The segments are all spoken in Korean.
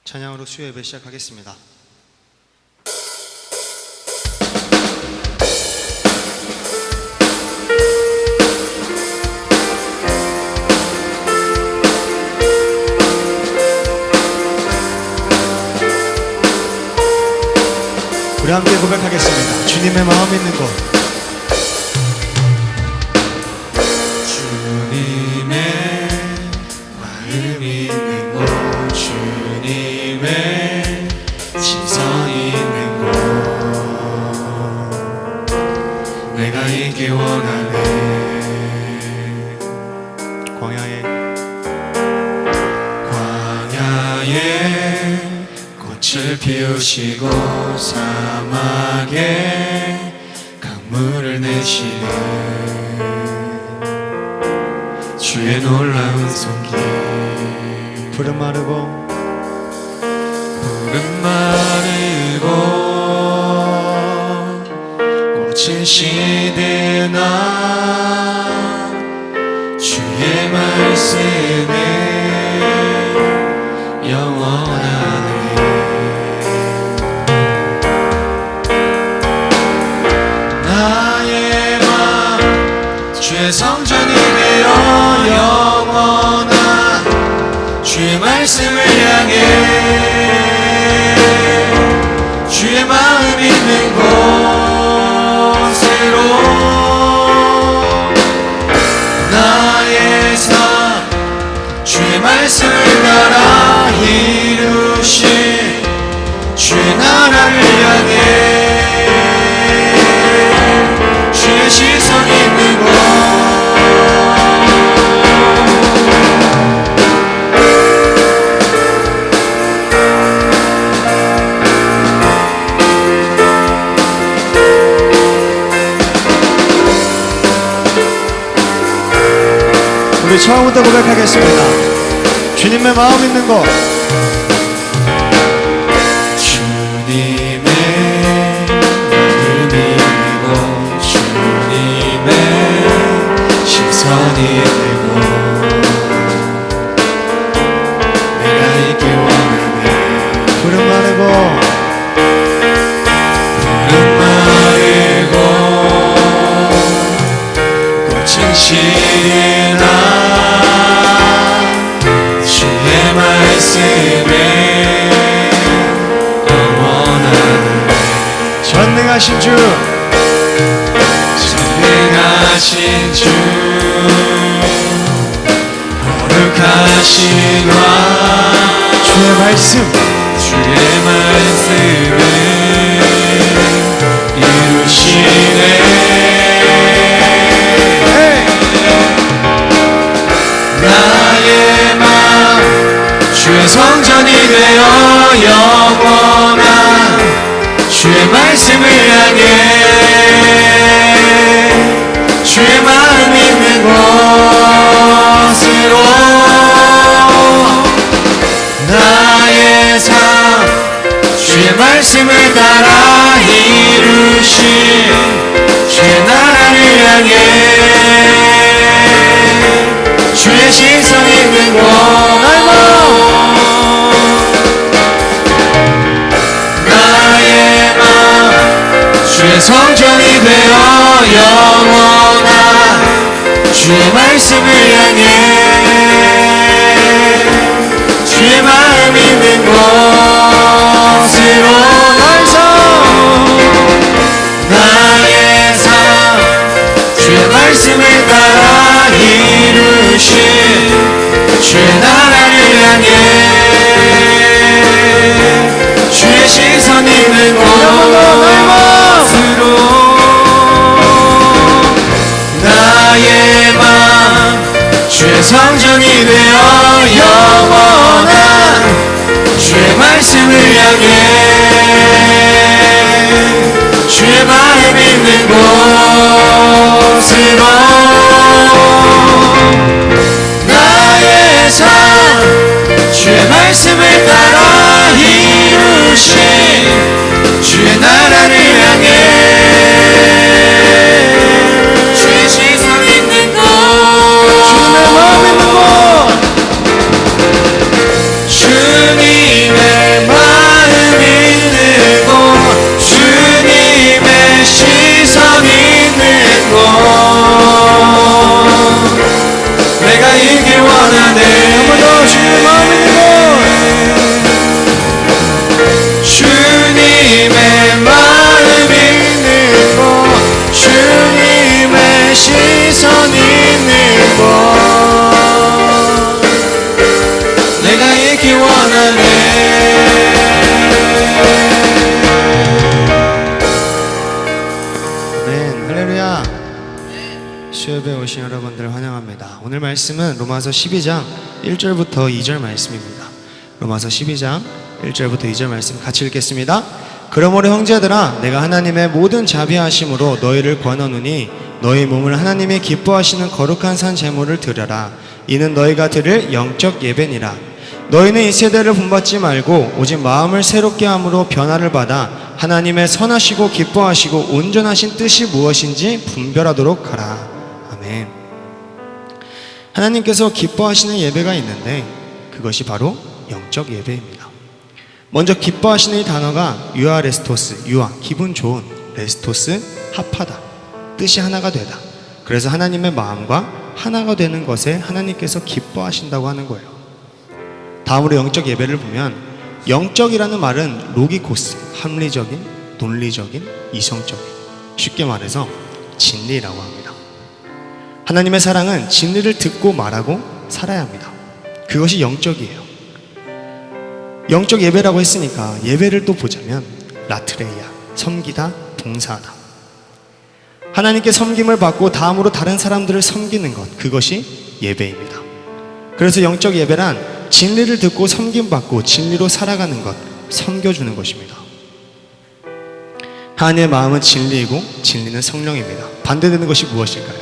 찬양으로 수요 예배 시작하겠습니다. 우리 함께 고백하겠습니다. 주님의 마음 있는 곳. 주님의 마음 있는 곳, 주님의 시선 있는 곳, 내가 있기 원하네. 광야에 꽃을 피우시고 사막에 강물을 내시는 주의 놀라운 손길. 푸른 마르고 꽃은 시드나 주의 말씀은 영원하네. 나의 맘 주의 성전이 되어 영원한 주의 말씀을 향해 주의 마음 있는 곳으로 나의 삶 주의 말씀을 따라 이루신 주의 나라를 향해 주의 시선 있는 곳. 우리 처음부터 고백하겠습니다. 주님의 마음 있는 곳. 주님의 마음 있는 곳, 주님의 시선이 있는 곳, 내가 있기 원하네. 푸른 마르고 꽃은 시나 주의 말씀에 영원하네. 전능하신 주, 전능하신 주, 거룩하신 왕, 주의 말씀, 주의 말씀을 이루시네. 나의 맘 주의 성전이 되어 영원한 주의 말씀을 향해 주의 마음 있는 곳으로 나의 삶 주의 말씀을 따라 이루신 주의 나라를 향해 주의 시선 있는 곳. 나의 맘 주의 성전이 되어 영원한 주의 말씀을 향해 주의 마음 있는 곳으로 나의 삶 주의 말씀을 따라 이루신 주의 나라를 향해 주의 시선 있는 곳으로 나의 맘 주의 성전이 되어 영원한 주의 말씀을 향해 주의 마음 있는 곳으로 나의 삶 주의 말씀을 따라 이루신 주의 나라를 향해 주의 시선 있는 곳. 주님의 마음 있는 곳. 주님의 아멘. 할렐루야. 수협에 오신 여러분들 환영합니다. 오늘 말씀은 로마서 12장 1절부터 2절 말씀입니다. 로마서 12장 1절부터 2절 말씀 같이 읽겠습니다. 그러므로 형제들아, 내가 하나님의 모든 자비하심으로 너희를 권하노니 너희 몸을 하나님이 기뻐하시는 거룩한 산 제물을 드려라. 이는 너희가 드릴 영적 예배니라. 너희는 이 세대를 본받지 말고 오직 마음을 새롭게 함으로 변화를 받아 하나님의 선하시고 기뻐하시고 온전하신 뜻이 무엇인지 분별하도록 하라. 아멘. 하나님께서 기뻐하시는 예배가 있는데 그것이 바로 영적 예배입니다. 먼저 기뻐하시는 이 단어가 유아레스토스, 유아, 기분 좋은, 레스토스, 합하다, 뜻이 하나가 되다. 그래서 하나님의 마음과 하나가 되는 것에 하나님께서 기뻐하신다고 하는 거예요. 다음으로 영적 예배를 보면 영적이라는 말은 로기코스, 합리적인, 논리적인, 이성적인, 쉽게 말해서 진리라고 합니다. 하나님의 사랑은 진리를 듣고 말하고 살아야 합니다. 그것이 영적이에요. 영적 예배라고 했으니까 예배를 또 보자면 라트레이아, 섬기다, 봉사하다. 하나님께 섬김을 받고 다음으로 다른 사람들을 섬기는 것, 그것이 예배입니다. 그래서 영적 예배란 진리를 듣고 섬김받고 진리로 살아가는 것, 섬겨주는 것입니다. 하나님의 마음은 진리이고 진리는 성령입니다. 반대되는 것이 무엇일까요?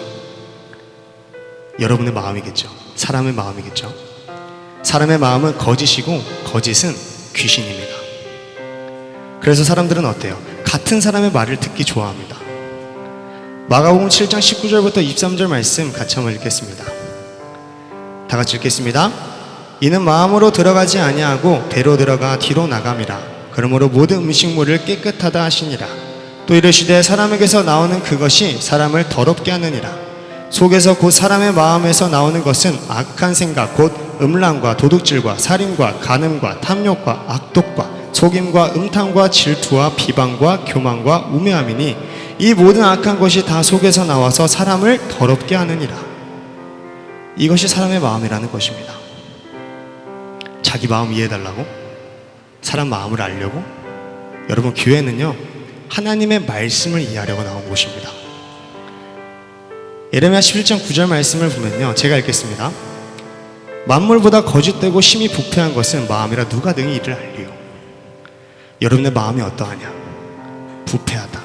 여러분의 마음이겠죠. 사람의 마음이겠죠. 사람의 마음은 거짓이고 거짓은 귀신입니다. 그래서 사람들은 어때요? 같은 사람의 말을 듣기 좋아합니다. 마가복음 7장 19절부터 23절 말씀 같이 한번 읽겠습니다. 다 같이 읽겠습니다. 이는 마음으로 들어가지 아니하고 배로 들어가 뒤로 나감이라. 그러므로 모든 음식물을 깨끗하다 하시니라. 또 이르시되 사람에게서 나오는 그것이 사람을 더럽게 하느니라. 속에서 곧 사람의 마음에서 나오는 것은 악한 생각 곧 음란과 도둑질과 살인과 간음과 탐욕과 악독과 속임과 음탕과 질투와 비방과 교만과 우매함이니 이 모든 악한 것이 다 속에서 나와서 사람을 더럽게 하느니라. 이것이 사람의 마음이라는 것입니다. 자기 마음 이해해달라고? 사람 마음을 알려고? 여러분, 교회는요 하나님의 말씀을 이해하려고 나온 곳입니다. 예레미야 11장 9절 말씀을 보면요, 제가 읽겠습니다. 만물보다 거짓되고 심히 부패한 것은 마음이라 누가 능히 이를 알리요. 여러분의 마음이 어떠하냐? 부패하다,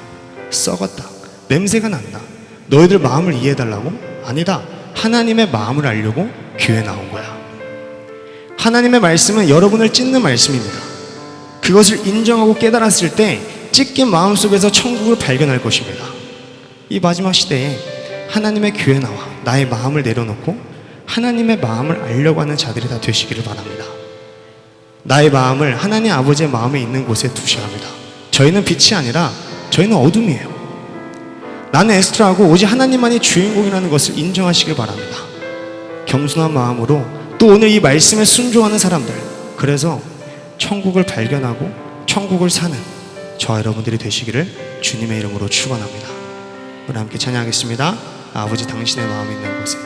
썩었다, 냄새가 난다. 너희들 마음을 이해해달라고? 아니다. 하나님의 마음을 알려고 교회에 나온 거야. 하나님의 말씀은 여러분을 찢는 말씀입니다. 그것을 인정하고 깨달았을 때 찢긴 마음속에서 천국을 발견할 것입니다. 이 마지막 시대에 하나님의 교회에 나와 나의 마음을 내려놓고 하나님의 마음을 알려고 하는 자들이 다 되시기를 바랍니다. 나의 마음을 하나님 아버지의 마음에 있는 곳에 두셔야 합니다. 저희는 빛이 아니라 저희는 어둠이에요. 나는 에스트라고 오직 하나님만이 주인공이라는 것을 인정하시길 바랍니다. 겸손한 마음으로 또 오늘 이 말씀에 순종하는 사람들, 그래서 천국을 발견하고 천국을 사는 저와 여러분들이 되시기를 주님의 이름으로 축원합니다. 우리 함께 찬양하겠습니다. 아버지 당신의 마음이 있는 곳에.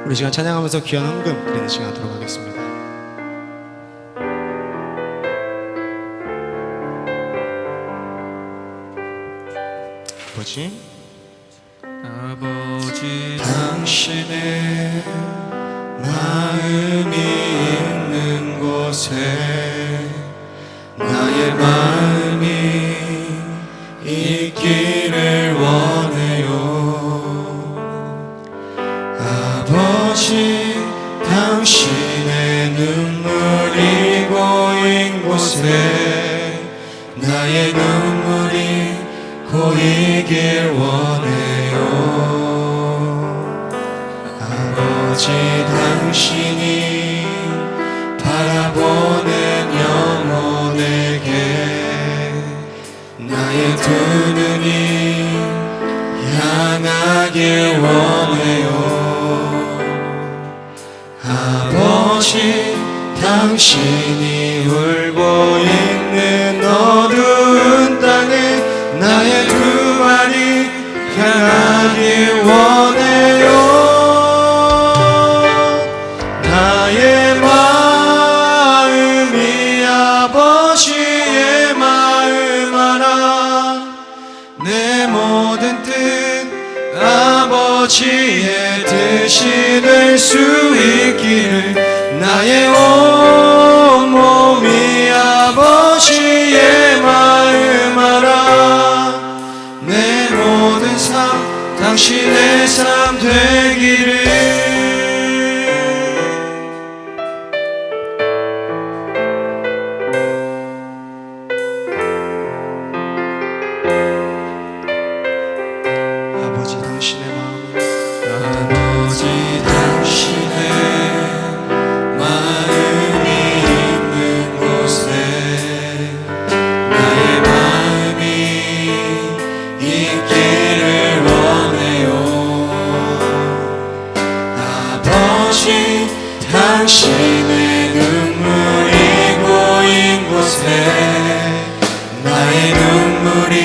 우리 시간 찬양하면서 귀한 헌금 드리는 시간 하도록 하겠습니다. 아버지 당신의 마음이 있는 곳에 나의 마음이 있기를 원해요. 아버지 당신의 눈물이 고인 곳에 나의 눈물이 고이길 원해요. 아버지 당신이 바라보는 영혼에게 나의 두 눈이 향하길 원해요. 아버지 당신이 울고 있는 어두운 땅에 나의 두 발이 향하길 원해요. 나의 마음 아버지의 뜻이 될 수 있기를 나의 온 몸이 아버지의 마음 알아 내 모든 삶 당신의 삶 되기를 아버지 당신의 마음이 있는 곳에 나의 마음이 있기를 원해요 아버지 당신의 눈물이 고인 곳에 나의 눈물이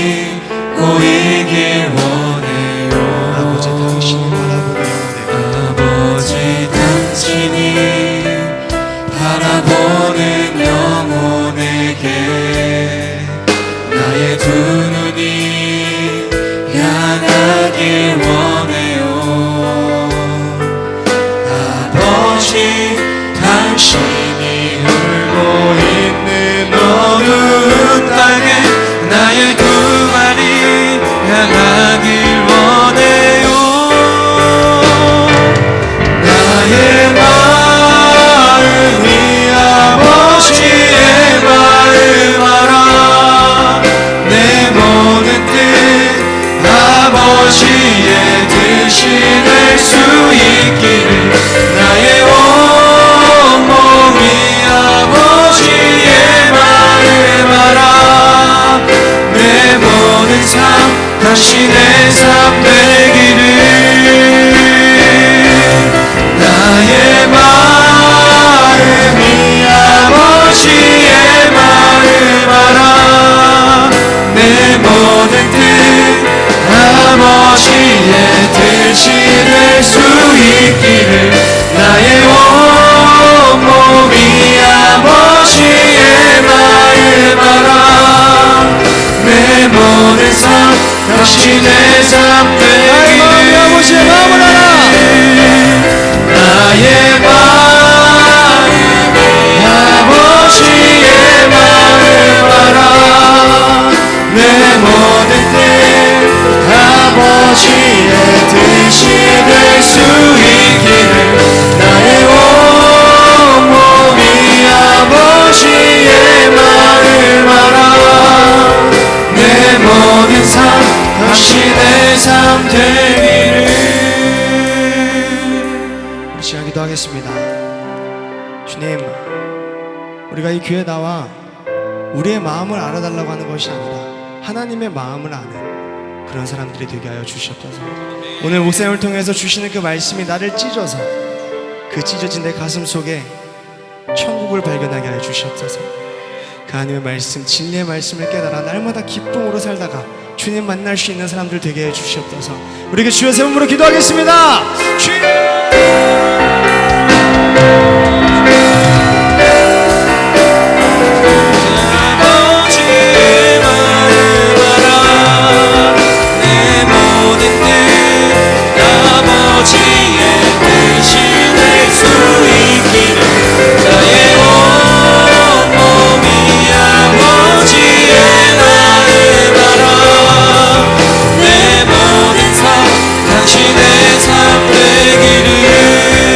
고이길 원해요 아버지 당신이 바라보길 원해요 아버지 당신이 바라보는 영혼에게 나의 두 눈이 향하길 원해요 아버지 당신이 울고 있는 어두운 땅에 나의 두 발이 향하길 원해요 나의 마음이 아버지의 마음 알아 내 모든 뜻 아버지의 뜻이 될 수 있기를 나의 온 몸이 아버지의 마음 알아 내 모든 삶 당신의 삶 되기를 나의 마음이 아버지의 마음 알아 내 모든 뜻 아버지의 뜻이 될 수 있기를 나의 온 몸이 아버지의 마음 알아 내 모든 삶 당신의 삶 되기를 아버지의 마음을 알아 나의 마음이 아버지의 마음 알아 내 모든 뜻 아버지의 뜻이 될 수 있기를 나의 온 몸이 아버지의 마음 알아 내 모든 삶 당신의 삶 되기를 우리 시간 기도하겠습니다. 주님, 우리가 이 교회에 나와 우리의 마음을 알아달라고 하는 것이 아니라 하나님의 마음을 아는 그런 사람들이 되게 하여 주시옵소서. 오늘 목사님을 통해서 주시는 그 말씀이 나를 찢어서 그 찢어진 내 가슴 속에 천국을 발견하게 하여 주시옵소서. 그 하나님의 말씀, 진리의 말씀을 깨달아 날마다 기쁨으로 살다가 주님 만날 수 있는 사람들 되게 해 주시옵소서. 우리에게 주여 세 번으로 기도하겠습니다. 주여! 당신의 삶 되기를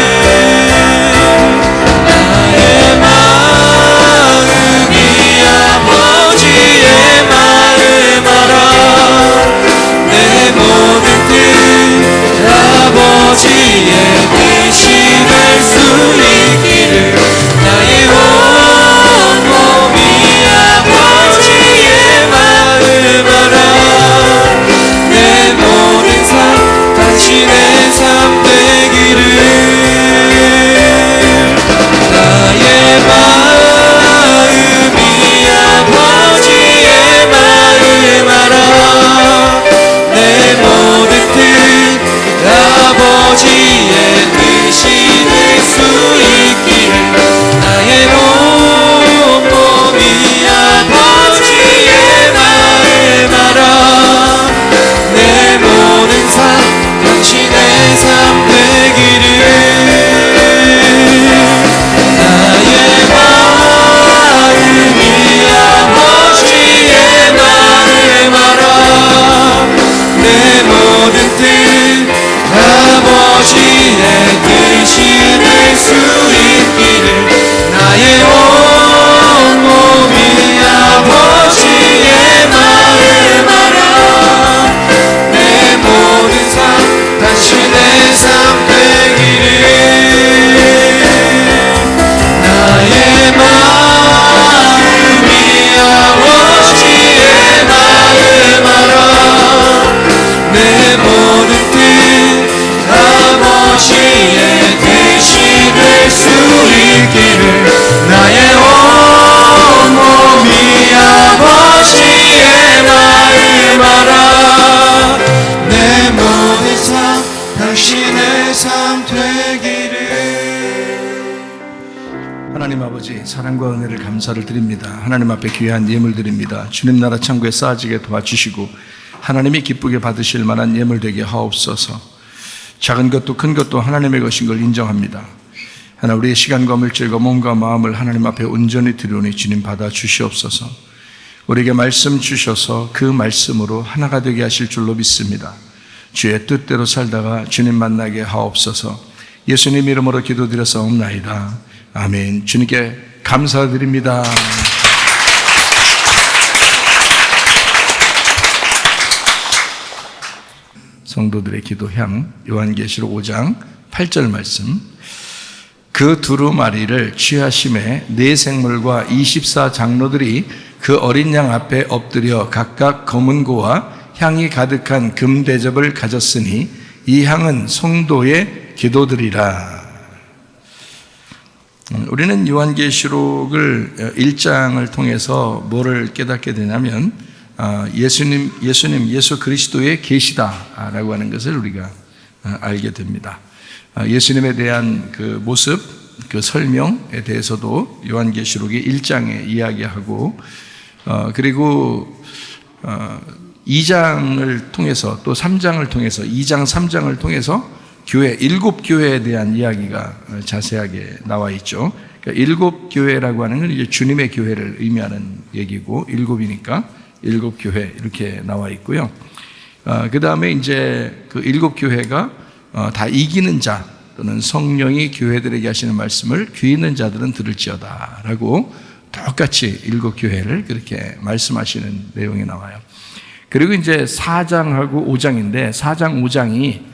하나님 아버지, 사랑과 은혜를 감사를 드립니다. 하나님 앞에 귀한 예물 드립니다. 주님 나라 창고에 쌓아지게 도와주시고 하나님이 기쁘게 받으실 만한 예물 되게 하옵소서. 작은 것도 큰 것도 하나님의 것인 걸 인정합니다. 하나 우리의 시간과 물질과 몸과 마음을 하나님 앞에 온전히 드리오니 주님 받아 주시옵소서. 우리에게 말씀 주셔서 그 말씀으로 하나가 되게 하실 줄로 믿습니다. 주의 뜻대로 살다가 주님 만나게 하옵소서. 예수님 이름으로 기도드렸사옵나이다. 아멘. 주님께 감사드립니다. 성도들의 기도향, 요한계시록 5장 8절 말씀. 그 두루마리를 취하심에 네 생물과 24장로들이 그 어린 양 앞에 엎드려 각각 검은 고와 향이 가득한 금 대접을 가졌으니 이 향은 성도의 기도들이라. 우리는 요한계시록을 1장을 통해서 뭐를 깨닫게 되냐면 예수 그리스도의 계시다라고 하는 것을 우리가 알게 됩니다. 예수님에 대한 그 모습, 그 설명에 대해서도 요한계시록이 1장에 이야기하고 그리고 2장을 통해서 또 3장을 통해서 2장, 3장을 통해서 교회, 7교회에 대한 이야기가 자세하게 나와 있죠. 그러니까 7교회라고 하는 건 이제 주님의 교회를 의미하는 얘기고 7이니까 7교회 이렇게 나와 있고요. 그 다음에 이제 그 7교회가 다 이기는 자 또는 성령이 교회들에게 하시는 말씀을 귀 있는 자들은 들을지어다 라고 똑같이 7교회를 그렇게 말씀하시는 내용이 나와요. 그리고 이제 4장하고 5장인데 4장, 5장이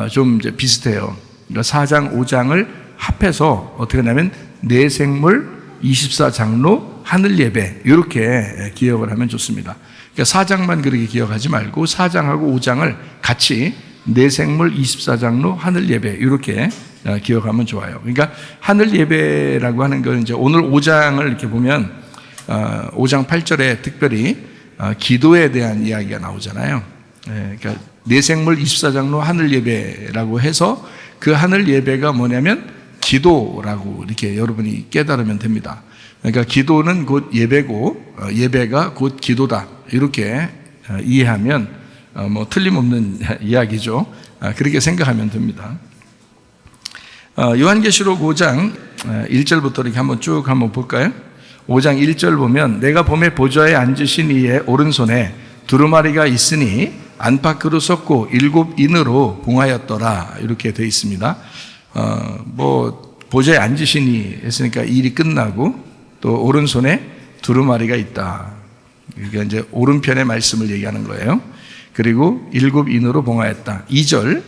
좀 이제 비슷해요. 그러니까 4장, 5장을 합해서 어떻게 하냐면 네 생물, 24장로, 하늘 예배 이렇게 기억을 하면 좋습니다. 그러니까 4장만 그렇게 기억하지 말고 4장하고 5장을 같이 네 생물, 24장로, 하늘 예배 이렇게 기억하면 좋아요. 그러니까 하늘 예배라고 하는 건 이제 오늘 5장을 이렇게 보면 5장 8절에 특별히 기도에 대한 이야기가 나오잖아요. 그러니까 네 생물 24장로 하늘 예배라고 해서 그 하늘 예배가 뭐냐면 기도라고 이렇게 여러분이 깨달으면 됩니다. 그러니까 기도는 곧 예배고 예배가 곧 기도다 이렇게 이해하면 뭐 틀림없는 이야기죠. 그렇게 생각하면 됩니다. 요한계시록 5장 1절부터 이렇게 한번 쭉 한번 볼까요? 5장 1절 보면 내가 봄에 보좌에 앉으신 이의 오른손에 두루마리가 있으니 안팎으로 섰고 7인으로 봉하였더라 이렇게 되어 있습니다. 뭐 보좌에 앉으시니 했으니까 일이 끝나고 또 오른손에 두루마리가 있다. 그러니까 이제 오른편의 말씀을 얘기하는 거예요. 그리고 7인으로 봉하였다. 2절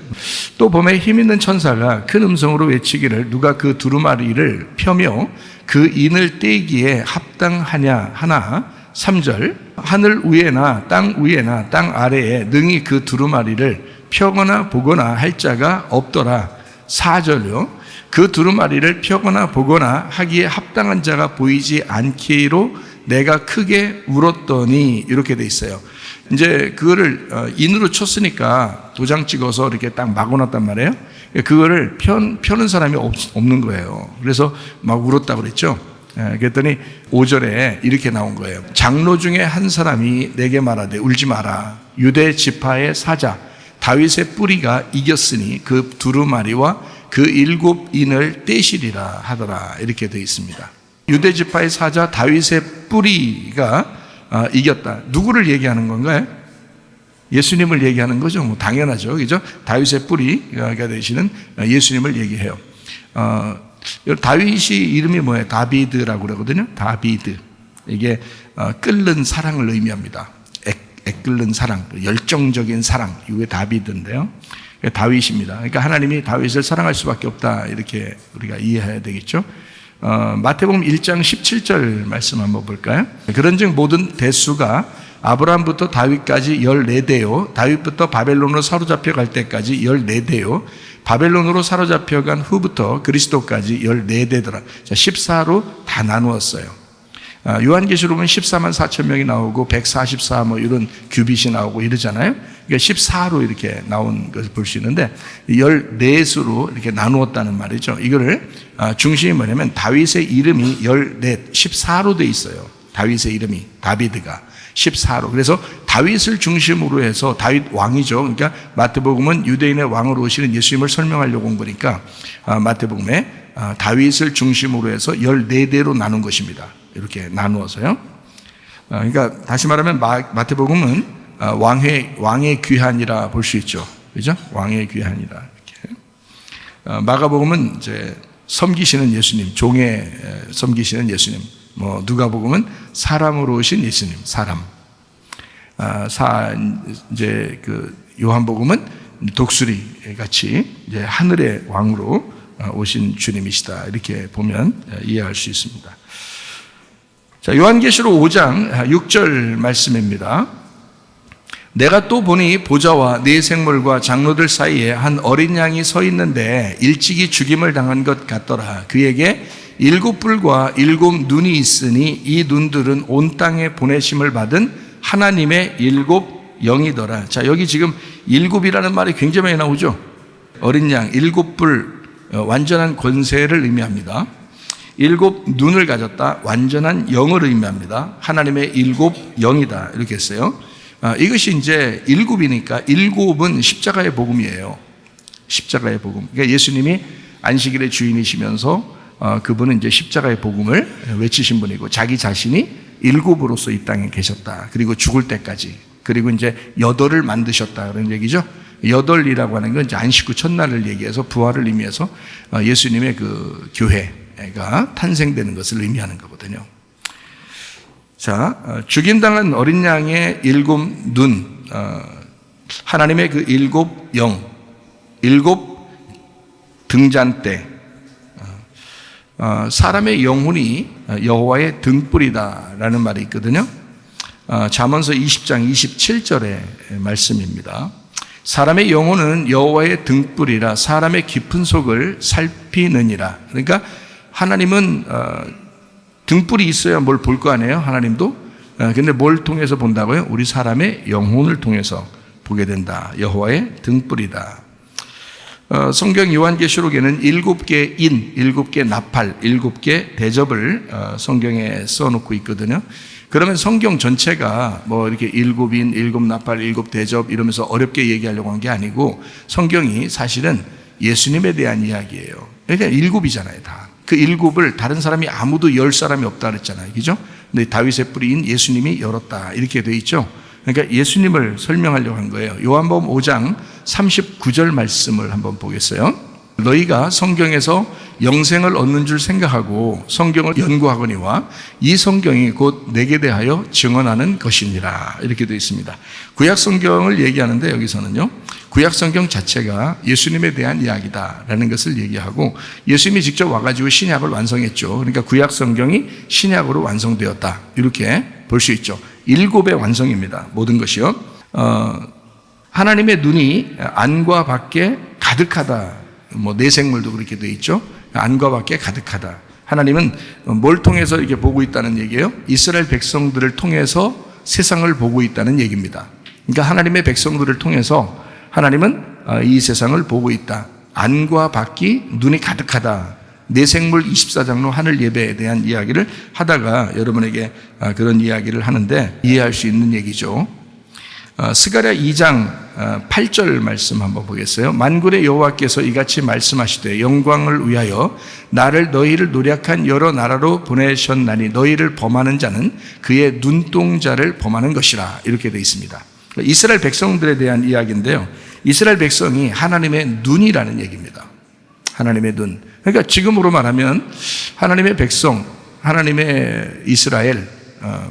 또 봄에 힘있는 천사가 큰 음성으로 외치기를 누가 그 두루마리를 펴며 그 인을 떼기에 합당하냐 하나. 3절 하늘 위에나 땅 위에나 땅 아래에 능히 그 두루마리를 펴거나 보거나 할 자가 없더라. 4절요 그 두루마리를 펴거나 보거나 하기에 합당한 자가 보이지 않기로 내가 크게 울었더니 이렇게 돼 있어요. 이제 그거를 인으로 쳤으니까 도장 찍어서 이렇게 딱 막아놨단 말이에요. 그거를 펴는 사람이 없는 거예요. 그래서 막 울었다고 그랬죠. 그랬더니 5절에 이렇게 나온 거예요. 장로 중에 한 사람이 내게 말하되 울지 마라. 유대 지파의 사자 다윗의 뿌리가 이겼으니 그 두루마리와 그 7인을 떼시리라 하더라 이렇게 되어 있습니다. 유대 지파의 사자 다윗의 뿌리가 이겼다. 누구를 얘기하는 건가요? 예수님을 얘기하는 거죠. 뭐 당연하죠. 그죠? 다윗의 뿌리가 되시는 예수님을 얘기해요. 다윗이 이름이 뭐예요? 다비드라고 그러거든요. 다비드. 이게 끓는 사랑을 의미합니다. 애끓는 사랑, 열정적인 사랑. 이게 다비드인데요. 다윗입니다. 그러니까 하나님이 다윗을 사랑할 수밖에 없다. 이렇게 우리가 이해해야 되겠죠. 마태복음 1장 17절 말씀 한번 볼까요? 그런즉 모든 대수가 아브라함부터 다윗까지 14대요 다윗부터 바벨론으로 사로잡혀 갈 때까지 14대요 바벨론으로 사로잡혀간 후부터 그리스도까지 14대더라. 14로 다 나누었어요. 요한계시록 보면 14만 4천 명이 나오고 144 뭐 이런 규빗이 나오고 이러잖아요. 그러니까 14로 이렇게 나온 것을 볼 수 있는데 14수로 이렇게 나누었다는 말이죠. 이거를 중심이 뭐냐면 다윗의 이름이 14로 돼 있어요. 다윗의 이름이 다비드가 14로. 그래서 다윗을 중심으로 해서 다윗 왕이죠. 그러니까 마태복음은 유대인의 왕으로 오시는 예수님을 설명하려고 온 거니까 마태복음에 다윗을 중심으로 해서 14대로 나눈 것입니다. 이렇게 나누어서요. 그러니까 다시 말하면 마태복음은 왕의 귀환이라 볼 수 있죠. 그죠? 왕의 귀환이라. 이렇게. 마가복음은 이제 섬기시는 예수님, 종에 섬기시는 예수님. 뭐 누가복음은 사람으로 오신 예수님, 사람. 이제 그 요한복음은 독수리 같이 이제 하늘의 왕으로 오신 주님이시다. 이렇게 보면 이해할 수 있습니다. 자, 요한계시록 5장 6절 말씀입니다. 내가 또 보니 보좌와 네 생물과 장로들 사이에 한 어린 양이 서 있는데 일찍이 죽임을 당한 것 같더라. 그에게 7뿔과 7 눈이 있으니 이 눈들은 온 땅에 보내심을 받은 하나님의 7 영이더라. 자, 여기 지금 7이라는 말이 굉장히 많이 나오죠. 어린 양 7뿔, 완전한 권세를 의미합니다. 7 눈을 가졌다, 완전한 영을 의미합니다. 하나님의 7 영이다, 이렇게 했어요. 이것이 이제 7이니까 7은 십자가의 복음이에요. 십자가의 복음. 그러니까 예수님이 안식일의 주인이시면서 그분은 이제 십자가의 복음을 외치신 분이고 자기 자신이 7으로서 이 땅에 계셨다. 그리고 죽을 때까지. 그리고 이제 8을 만드셨다, 그런 얘기죠. 8이라고 하는 건 이제 안식 후 첫날을 얘기해서 부활을 의미해서 예수님의 그 교회가 탄생되는 것을 의미하는 거거든요. 자, 죽임당한 어린 양의 7 눈, 하나님의 그 7 영, 7 등잔대, 사람의 영혼이 여호와의 등불이다라는 말이 있거든요. 잠언서 20장 27절의 말씀입니다. 사람의 영혼은 여호와의 등불이라 사람의 깊은 속을 살피느니라. 그러니까 하나님은 등불이 있어야 뭘 볼 거 아니에요? 하나님도. 근데 뭘 통해서 본다고요? 우리 사람의 영혼을 통해서 보게 된다. 여호와의 등불이다. 성경 요한계시록에는 7개 인, 7개 나팔, 7개 대접을 성경에 써놓고 있거든요. 그러면 성경 전체가 뭐 이렇게 7인, 7나팔, 7대접 이러면서 어렵게 얘기하려고 한 게 아니고 성경이 사실은 예수님에 대한 이야기예요. 그러니까 7이잖아요, 다. 그 7을 다른 사람이 아무도 열 사람이 없다 그랬잖아요. 그죠? 근데 다윗의 뿌리인 예수님이 열었다. 이렇게 돼 있죠. 그러니까 예수님을 설명하려고 한 거예요. 요한복음 5장 39절 말씀을 한번 보겠어요. 너희가 성경에서 영생을 얻는 줄 생각하고 성경을 연구하거니와 이 성경이 곧 내게 대하여 증언하는 것이니라. 이렇게 되어 있습니다. 구약 성경을 얘기하는데 여기서는요, 구약 성경 자체가 예수님에 대한 이야기다라는 것을 얘기하고 예수님이 직접 와가지고 신약을 완성했죠. 그러니까 구약 성경이 신약으로 완성되었다. 이렇게 볼 수 있죠. 7의 완성입니다. 모든 것이요. 하나님의 눈이 안과 밖에 가득하다. 뭐 내생물도 그렇게 되어 있죠. 안과 밖에 가득하다. 하나님은 뭘 통해서 이렇게 보고 있다는 얘기예요? 이스라엘 백성들을 통해서 세상을 보고 있다는 얘기입니다. 그러니까 하나님의 백성들을 통해서 하나님은 이 세상을 보고 있다. 안과 밖이 눈이 가득하다. 내생물 24장로 하늘 예배에 대한 이야기를 하다가 여러분에게 그런 이야기를 하는데 이해할 수 있는 얘기죠. 스가랴 2장 8절 말씀 한번 보겠어요. 만군의 여호와께서 이같이 말씀하시되 영광을 위하여 나를 너희를 노력한 여러 나라로 보내셨나니 너희를 범하는 자는 그의 눈동자를 범하는 것이라. 이렇게 되어 있습니다. 이스라엘 백성들에 대한 이야기인데요. 이스라엘 백성이 하나님의 눈이라는 얘기입니다. 하나님의 눈. 그러니까 지금으로 말하면 하나님의 백성, 하나님의 이스라엘,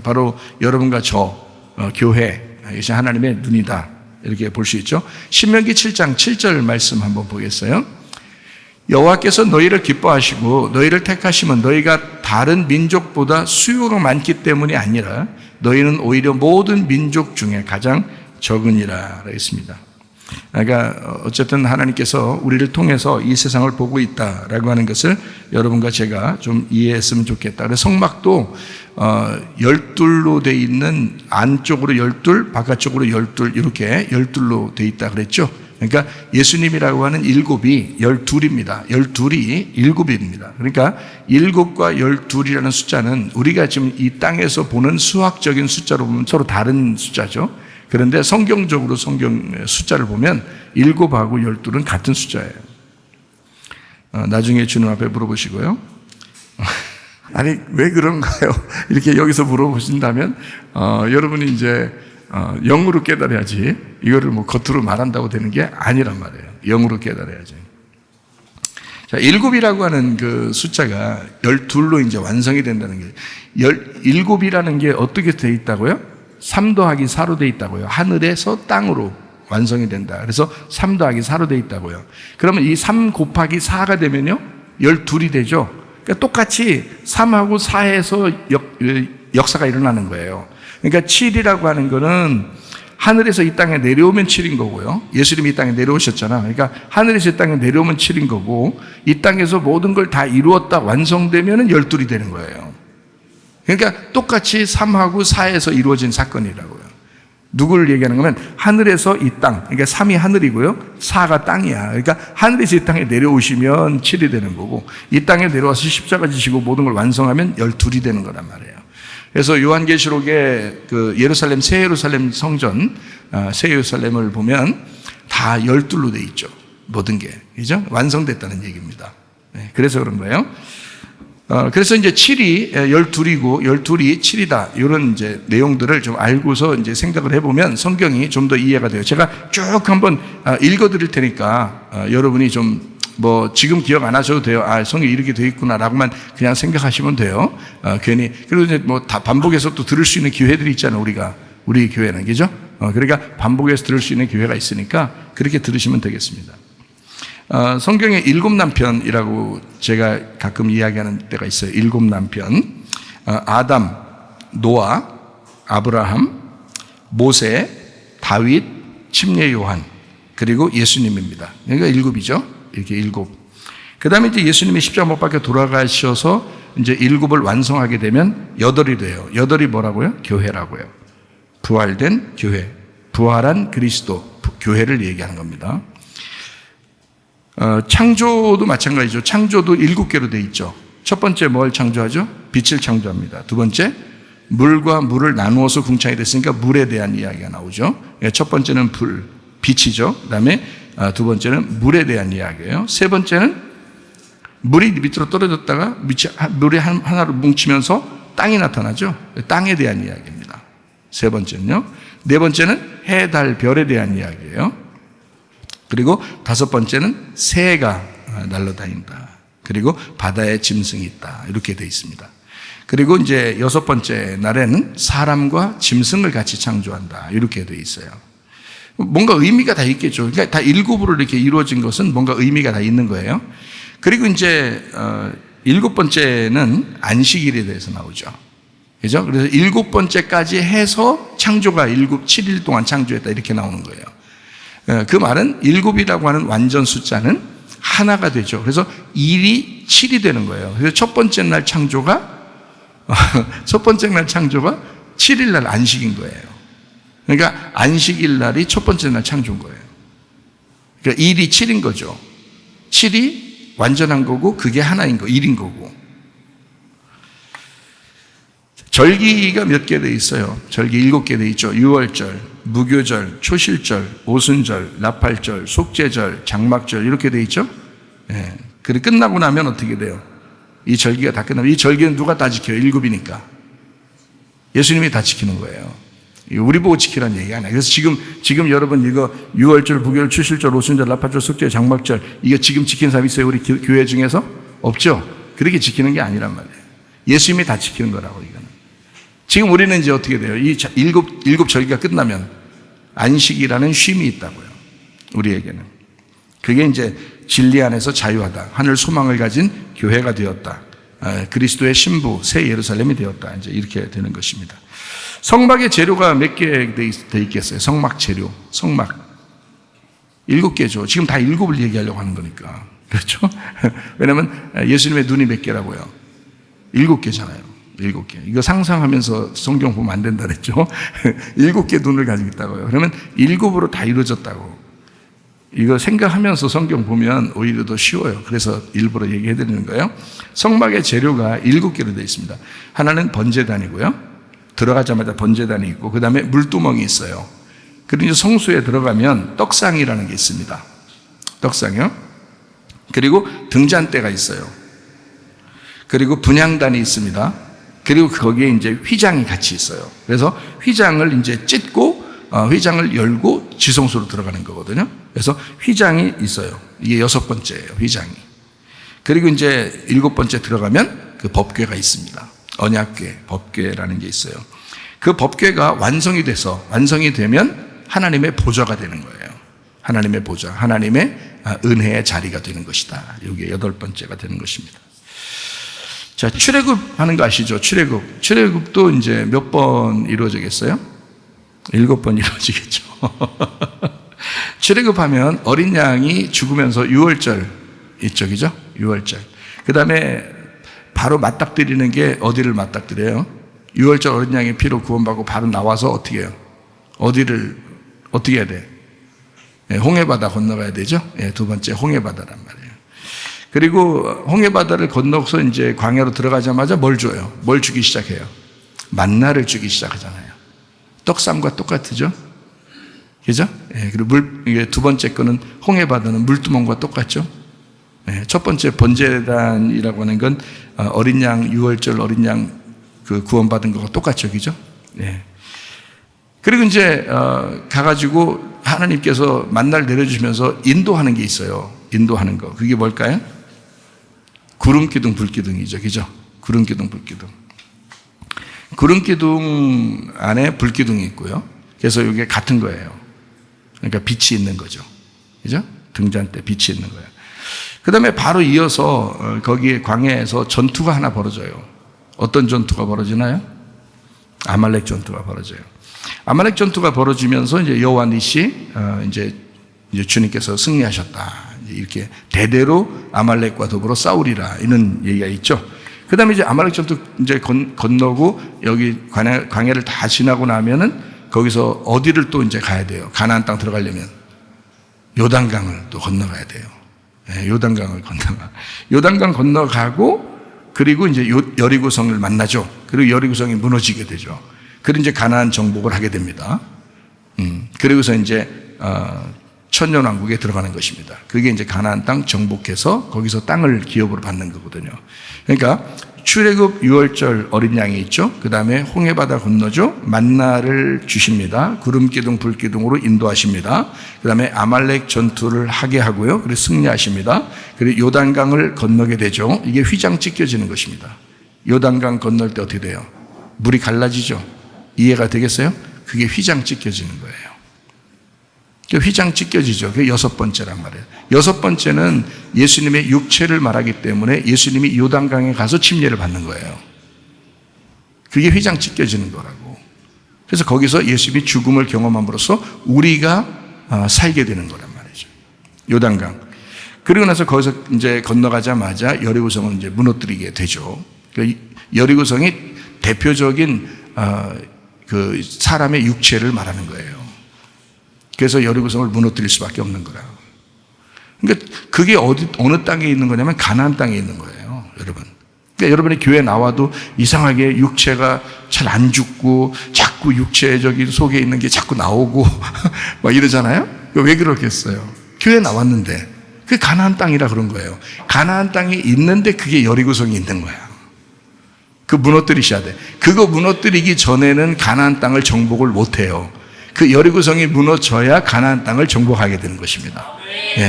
바로 여러분과 저 교회, 이것이 하나님의 눈이다. 이렇게 볼 수 있죠. 신명기 7장 7절 말씀 한번 보겠어요. 여호와께서 너희를 기뻐하시고 너희를 택하시면 너희가 다른 민족보다 수요가 많기 때문이 아니라 너희는 오히려 모든 민족 중에 가장 적으니라 했습니다. 그러니까 어쨌든 하나님께서 우리를 통해서 이 세상을 보고 있다라고 하는 것을 여러분과 제가 좀 이해했으면 좋겠다. 그래서 성막도 열둘로 돼 있는 안쪽으로 열둘, 바깥쪽으로 열둘 이렇게 열둘로 돼 있다 그랬죠. 그러니까 예수님이라고 하는 일곱이 열둘입니다. 열둘이 일곱입니다. 그러니까 일곱과 열둘이라는 숫자는 우리가 지금 이 땅에서 보는 수학적인 숫자로 보면 서로 다른 숫자죠. 그런데 성경적으로 성경 숫자를 보면 일곱하고 열둘은 같은 숫자예요. 나중에 주님 앞에 물어보시고요. 아니 왜 그런가요? 이렇게 여기서 물어보신다면 여러분이 이제 영으로 깨달아야지 이거를 뭐 겉으로 말한다고 되는 게 아니란 말이에요. 영으로 깨달아야지. 자, 일곱이라고 하는 그 숫자가 열둘로 이제 완성이 된다는 게 일곱이라는 게 어떻게 돼 있다고요? 3 더하기 4로 돼 있다고요. 하늘에서 땅으로 완성이 된다. 그래서 3 더하기 4로 돼 있다고요. 그러면 이 3 곱하기 4가 되면요 12이 되죠. 그러니까 똑같이 3하고 4에서 역사가 일어나는 거예요. 그러니까 7이라고 하는 거는 하늘에서 이 땅에 내려오면 7인 거고요. 예수님이 이 땅에 내려오셨잖아. 그러니까 하늘에서 이 땅에 내려오면 7인 거고 이 땅에서 모든 걸 다 이루었다 완성되면 12이 되는 거예요. 그러니까 똑같이 3하고 4에서 이루어진 사건이라고요. 누구를 얘기하는 거면 하늘에서 이 땅, 그러니까 3이 하늘이고요 4가 땅이야. 그러니까 하늘에서 이 땅에 내려오시면 7이 되는 거고 이 땅에 내려와서 십자가 지시고 모든 걸 완성하면 12이 되는 거란 말이에요. 그래서 요한계시록의 그 예루살렘, 새 예루살렘 성전, 새 예루살렘을 보면 다 12로 돼 있죠. 모든 게. 그죠? 완성됐다는 얘기입니다. 네, 그래서 그런 거예요. 그래서 이제 7이 12이고 12이 7이다. 이런 이제 내용들을 좀 알고서 이제 생각을 해보면 성경이 좀 더 이해가 돼요. 제가 쭉 한번 읽어 드릴 테니까 여러분이 좀 뭐 지금 기억 안 하셔도 돼요. 아, 성경이 이렇게 돼 있구나라고만 그냥 생각하시면 돼요. 괜히. 그리고 이제 뭐 다 반복해서 또 들을 수 있는 기회들이 있잖아요. 우리 교회는. 그죠? 그러니까 반복해서 들을 수 있는 기회가 있으니까 그렇게 들으시면 되겠습니다. 성경에 일곱 남편이라고 제가 가끔 이야기하는 때가 있어요. 일곱 남편. 아담, 노아, 아브라함, 모세, 다윗, 침례 요한, 그리고 예수님입니다. 그러니까 일곱이죠. 이렇게 일곱. 그 다음에 이제 예수님이 십자가 못 박혀 돌아가셔서 이제 일곱을 완성하게 되면 여덟이 돼요. 여덟이 뭐라고요? 교회라고요. 부활된 교회. 부활한 그리스도. 교회를 얘기하는 겁니다. 창조도 마찬가지죠. 창조도 7개로 돼 있죠. 첫 번째 뭘 창조하죠? 빛을 창조합니다. 두 번째, 물과 물을 나누어서 궁창이 됐으니까 물에 대한 이야기가 나오죠. 첫 번째는 빛이죠. 그 다음에 두 번째는 물에 대한 이야기예요. 세 번째는 물이 밑으로 떨어졌다가 물이 하나로 뭉치면서 땅이 나타나죠. 땅에 대한 이야기입니다. 세 번째는요. 네 번째는 해, 달, 별에 대한 이야기예요. 그리고 다섯 번째는 새가 날아다닌다. 그리고 바다에 짐승이 있다. 이렇게 되어 있습니다. 그리고 이제 여섯 번째 날에는 사람과 짐승을 같이 창조한다. 이렇게 되어 있어요. 뭔가 의미가 다 있겠죠. 그러니까 다 일곱으로 이렇게 이루어진 것은 뭔가 의미가 다 있는 거예요. 그리고 이제 일곱 번째는 안식일에 대해서 나오죠. 그죠? 그래서 일곱 번째까지 해서 창조가 7일 동안 창조했다. 이렇게 나오는 거예요. 그 말은 일곱이라고 하는 완전 숫자는 하나가 되죠. 그래서 1이 7이 되는 거예요. 그래서 첫 번째 날 창조가 7일 날 안식인 거예요. 그러니까 안식일 날이 첫 번째 날 창조인 거예요. 그러니까 1이 7인 거죠. 7이 완전한 거고 그게 하나인 거, 1인 거고. 절기가 몇 개 돼 있어요. 절기 7개 돼 있죠. 유월절, 무교절, 초실절, 오순절, 나팔절, 속죄절, 장막절 이렇게 돼 있죠. 예. 그리고 끝나고 나면 어떻게 돼요? 이 절기가 다 끝나면 이 절기는 누가 다 지켜요? 7이니까. 예수님이 다 지키는 거예요. 우리 보고 지키라는 얘기가 아니야. 그래서 지금 여러분 이거 유월절, 무교절, 초실절, 오순절, 나팔절, 속죄, 장막절 이거 지금 지킨 사람 있어요? 우리 교회 중에서? 없죠? 그렇게 지키는 게 아니란 말이에요. 예수님이 다 지키는 거라고 이거는. 지금 우리는 이제 어떻게 돼요? 이 일곱 절기가 끝나면 안식이라는 쉼이 있다고요. 우리에게는. 그게 이제 진리 안에서 자유하다. 하늘 소망을 가진 교회가 되었다. 그리스도의 신부, 새 예루살렘이 되었다. 이제 이렇게 되는 것입니다. 성막의 재료가 몇 개 돼 있겠어요? 성막 재료. 성막. 7개죠. 지금 다 7을 얘기하려고 하는 거니까. 그렇죠? 왜냐하면 예수님의 눈이 몇 개라고요? 7개잖아요. 7개. 이거 상상하면서 성경 보면 안 된다 그랬죠. 7개 눈을 가지고 있다고요. 그러면 7으로 다 이루어졌다고. 이거 생각하면서 성경 보면 오히려 더 쉬워요. 그래서 일부러 얘기해 드리는 거예요. 성막의 재료가 7개로 되어 있습니다. 하나는 번제단이고요. 들어가자마자 번제단이 있고, 그 다음에 물두멍이 있어요. 그리고 이제 성소에 들어가면 떡상이라는 게 있습니다. 떡상이요. 그리고 등잔대가 있어요. 그리고 분향단이 있습니다. 그리고 거기에 이제 휘장이 같이 있어요. 그래서 휘장을 이제 찢고 휘장을 열고 지성소로 들어가는 거거든요. 그래서 휘장이 있어요. 이게 6번째예요, 휘장이. 그리고 이제 7번째 들어가면 그 법궤가 있습니다. 언약궤, 법궤라는 게 있어요. 그 법궤가 완성이 되면 하나님의 보좌가 되는 거예요. 하나님의 보좌, 하나님의 은혜의 자리가 되는 것이다. 이게 8번째가 되는 것입니다. 자, 출애굽 하는 거 아시죠? 출애굽도 이제 몇 번 이루어지겠어요? 7번 이루어지겠죠. 출애굽하면 어린 양이 죽으면서 유월절 있죠, 그죠? 유월절. 그 다음에 바로 맞닥뜨리는 게 어디를 맞닥뜨려요? 유월절 어린 양의 피로 구원받고 바로 나와서 어떻게 해요? 어떻게 해야 돼? 홍해바다 건너가야 되죠? 2번째 홍해바다란 말이에요. 그리고 홍해바다를 건너서 이제 광야로 들어가자마자 뭘 줘요? 뭘 주기 시작해요? 만나를 주기 시작하잖아요. 떡상과 똑같죠? 그죠? 그리고 이게 2번째 거는 홍해바다는 물두멍과 똑같죠? 첫 번째 번제단이라고 하는 건 어린 양, 유월절 어린 양 그 구원받은 거가 똑같죠, 그죠? 그리고 이제 가가지고 하나님께서 만나를 내려주시면서 인도하는 게 있어요. 인도하는 거. 그게 뭘까요? 구름기둥, 불기둥이죠. 그죠? 구름기둥, 불기둥. 구름기둥 안에 불기둥이 있고요. 그래서 이게 같은 거예요. 그러니까 빛이 있는 거죠. 그죠? 등잔대 빛이 있는 거예요. 그 다음에 바로 이어서 거기에 광야에서 전투가 하나 벌어져요. 어떤 전투가 벌어지나요? 아말렉 전투가 벌어져요. 아말렉 전투가 벌어지면서 이제 여호와 니시 이제 주님께서 승리하셨다. 이렇게 대대로 아말렉과 더불어 싸우리라 이런 얘기가 있죠. 그다음에 이제 아말렉 전투 이제 건너고 여기 광야를 다 지나고 나면은 거기서 어디를 또 이제 가야 돼요. 가나안 땅 들어가려면 요단강을 또 건너가야 돼요. 요단강을 요단강 건너가고 그리고 이제 여리고성을 만나죠. 그리고 여리고성이 무너지게 되죠. 그리고 이제 가나안 정복을 하게 됩니다. 그리고서 이제 천년왕국에 들어가는 것입니다. 그게 이제 가나안 땅 정복해서 거기서 땅을 기업으로 받는 거거든요. 그러니까 출애굽 유월절 어린 양이 있죠. 그 다음에 홍해바다 건너죠. 만나를 주십니다. 구름기둥 불기둥으로 인도하십니다. 그 다음에 아말렉 전투를 하게 하고요. 그리고 승리하십니다. 그리고 요단강을 건너게 되죠. 이게 휘장 찢겨지는 것입니다. 요단강 건널 때 어떻게 돼요? 물이 갈라지죠. 이해가 되겠어요? 그게 휘장 찢겨지는 거예요. 휘장 찢겨지죠. 그게 6번째란 말이에요. 6번째는 예수님의 육체를 말하기 때문에 예수님이 요단강에 가서 침례를 받는 거예요. 그게 휘장 찢겨지는 거라고. 그래서 거기서 예수님이 죽음을 경험함으로써 우리가 살게 되는 거란 말이죠. 요단강. 그리고 나서 거기서 이제 건너가자마자 여리고성을 이제 무너뜨리게 되죠. 여리고성이 대표적인 그 사람의 육체를 말하는 거예요. 그래서 여리고성을 무너뜨릴 수밖에 없는 거라. 그러니까 그게 어느 땅에 있는 거냐면 가나안 땅에 있는 거예요, 여러분. 그러니까 여러분이 교회 나와도 이상하게 육체가 잘 안 죽고 자꾸 육체적인 속에 있는 게 자꾸 나오고 막 이러잖아요. 왜 그렇겠어요? 교회 나왔는데 그게 가나안 땅이라 그런 거예요. 가나안 땅에 있는데 그게 여리고성이 있는 거야. 그 무너뜨리셔야 돼. 그거 무너뜨리기 전에는 가나안 땅을 정복을 못 해요. 그 여리고성이 무너져야 가나안 땅을 정복하게 되는 것입니다.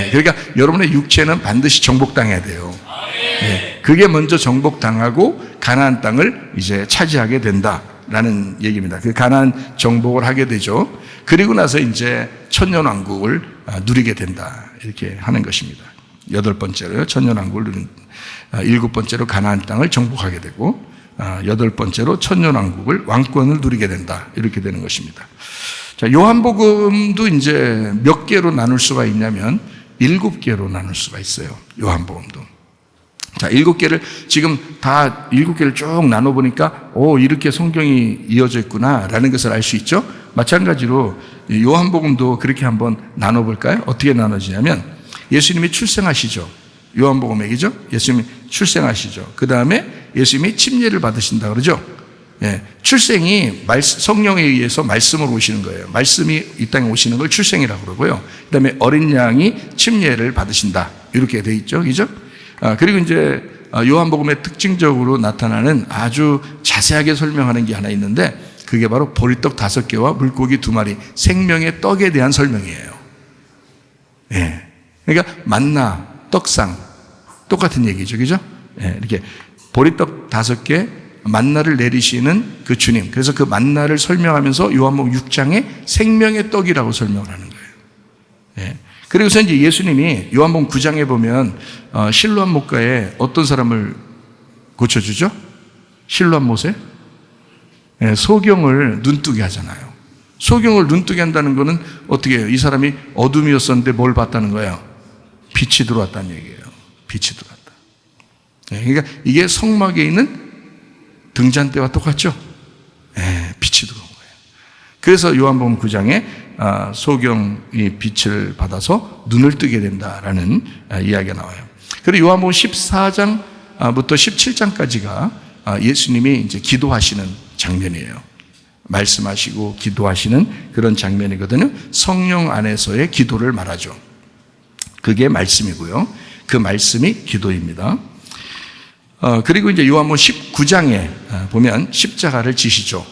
그러니까 여러분의 육체는 반드시 정복당해야 돼요. 그게 먼저 정복당하고 가나안 땅을 이제 차지하게 된다라는 얘기입니다. 그 가나안 정복을 하게 되죠. 그리고 나서 이제 천년왕국을 누리게 된다 이렇게 하는 것입니다. 8번째로 천년왕국을 누린 7번째로 가나안 땅을 정복하게 되고 8번째로 천년왕국을 왕권을 누리게 된다 이렇게 되는 것입니다. 자, 요한복음도 이제 몇 개로 나눌 수가 있냐면 7개로 나눌 수가 있어요. 요한복음도. 자, 7개를 지금 다 7개를 쭉 나눠보니까 이렇게 성경이 이어져 있구나라는 것을 알 수 있죠. 마찬가지로 요한복음도 그렇게 한번 나눠볼까요? 어떻게 나눠지냐면 예수님이 출생하시죠. 요한복음에게죠. 예수님이 출생하시죠. 그 다음에 예수님이 침례를 받으신다 그러죠. 예, 출생이 성령에 의해서 말씀으로 오시는 거예요. 말씀이 이 땅에 오시는 걸 출생이라고 그러고요. 그 다음에 어린 양이 침례를 받으신다. 이렇게 돼 있죠. 그죠? 그리고 이제 요한복음의 특징적으로 나타나는 아주 자세하게 설명하는 게 하나 있는데 그게 바로 보리떡 5개와 물고기 2마리 생명의 떡에 대한 설명이에요. 예. 그러니까 만나, 떡상 똑같은 얘기죠. 그죠? 예. 이렇게 보리떡 5개 만나를 내리시는 그 주님. 그래서 그 만나를 설명하면서 요한복음 6장에 생명의 떡이라고 설명을 하는 거예요. 예. 그리고서 이제 예수님이 요한복음 9장에 보면 실로암 목가에 어떤 사람을 고쳐주죠? 실로암 못에 소경을 눈뜨게 하잖아요. 소경을 눈뜨게 한다는 것은 어떻게 해요? 이 사람이 어둠이었었는데 뭘 봤다는 거예요? 빛이 들어왔다는 얘기예요. 빛이 들어왔다. 그러니까 이게 성막에 있는 등잔대와 똑같죠? 빛이 들어온 거예요. 그래서 요한복음 9장에 소경이 빛을 받아서 눈을 뜨게 된다라는 이야기가 나와요. 그리고 요한복음 14장부터 17장까지가 예수님이 이제 기도하시는 장면이에요. 말씀하시고 기도하시는 그런 장면이거든요. 성령 안에서의 기도를 말하죠. 그게 말씀이고요. 그 말씀이 기도입니다. 그리고 이제 요한복음 19장에 보면 십자가를 지시죠.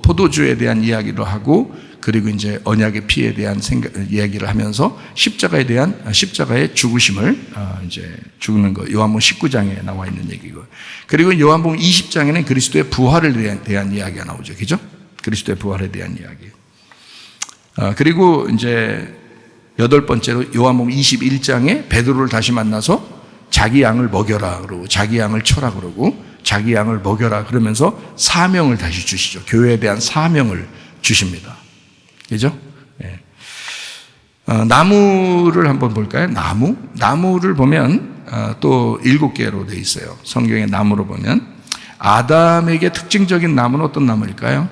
포도주에 대한 이야기를 하고 그리고 이제 언약의 피에 대한 이야기를 하면서 십자가의 죽으심을 이제 죽는 거 요한복음 19장에 나와 있는 얘기고 그리고 요한복음 20장에는 그리스도의 부활에 대한 이야기가 나오죠, 그죠? 그리스도의 부활에 대한 이야기. 그리고 이제 8번째로 요한복음 21장에 베드로를 다시 만나서 자기 양을 먹여라 그러고 자기 양을 쳐라 그러고 자기 양을 먹여라 그러면서 사명을 다시 주시죠. 교회에 대한 사명을 주십니다. 그죠? 예. 나무를 한번 볼까요? 나무를 보면 또 7개로 되어 있어요. 성경의 나무로 보면 아담에게 특징적인 나무는 어떤 나무일까요?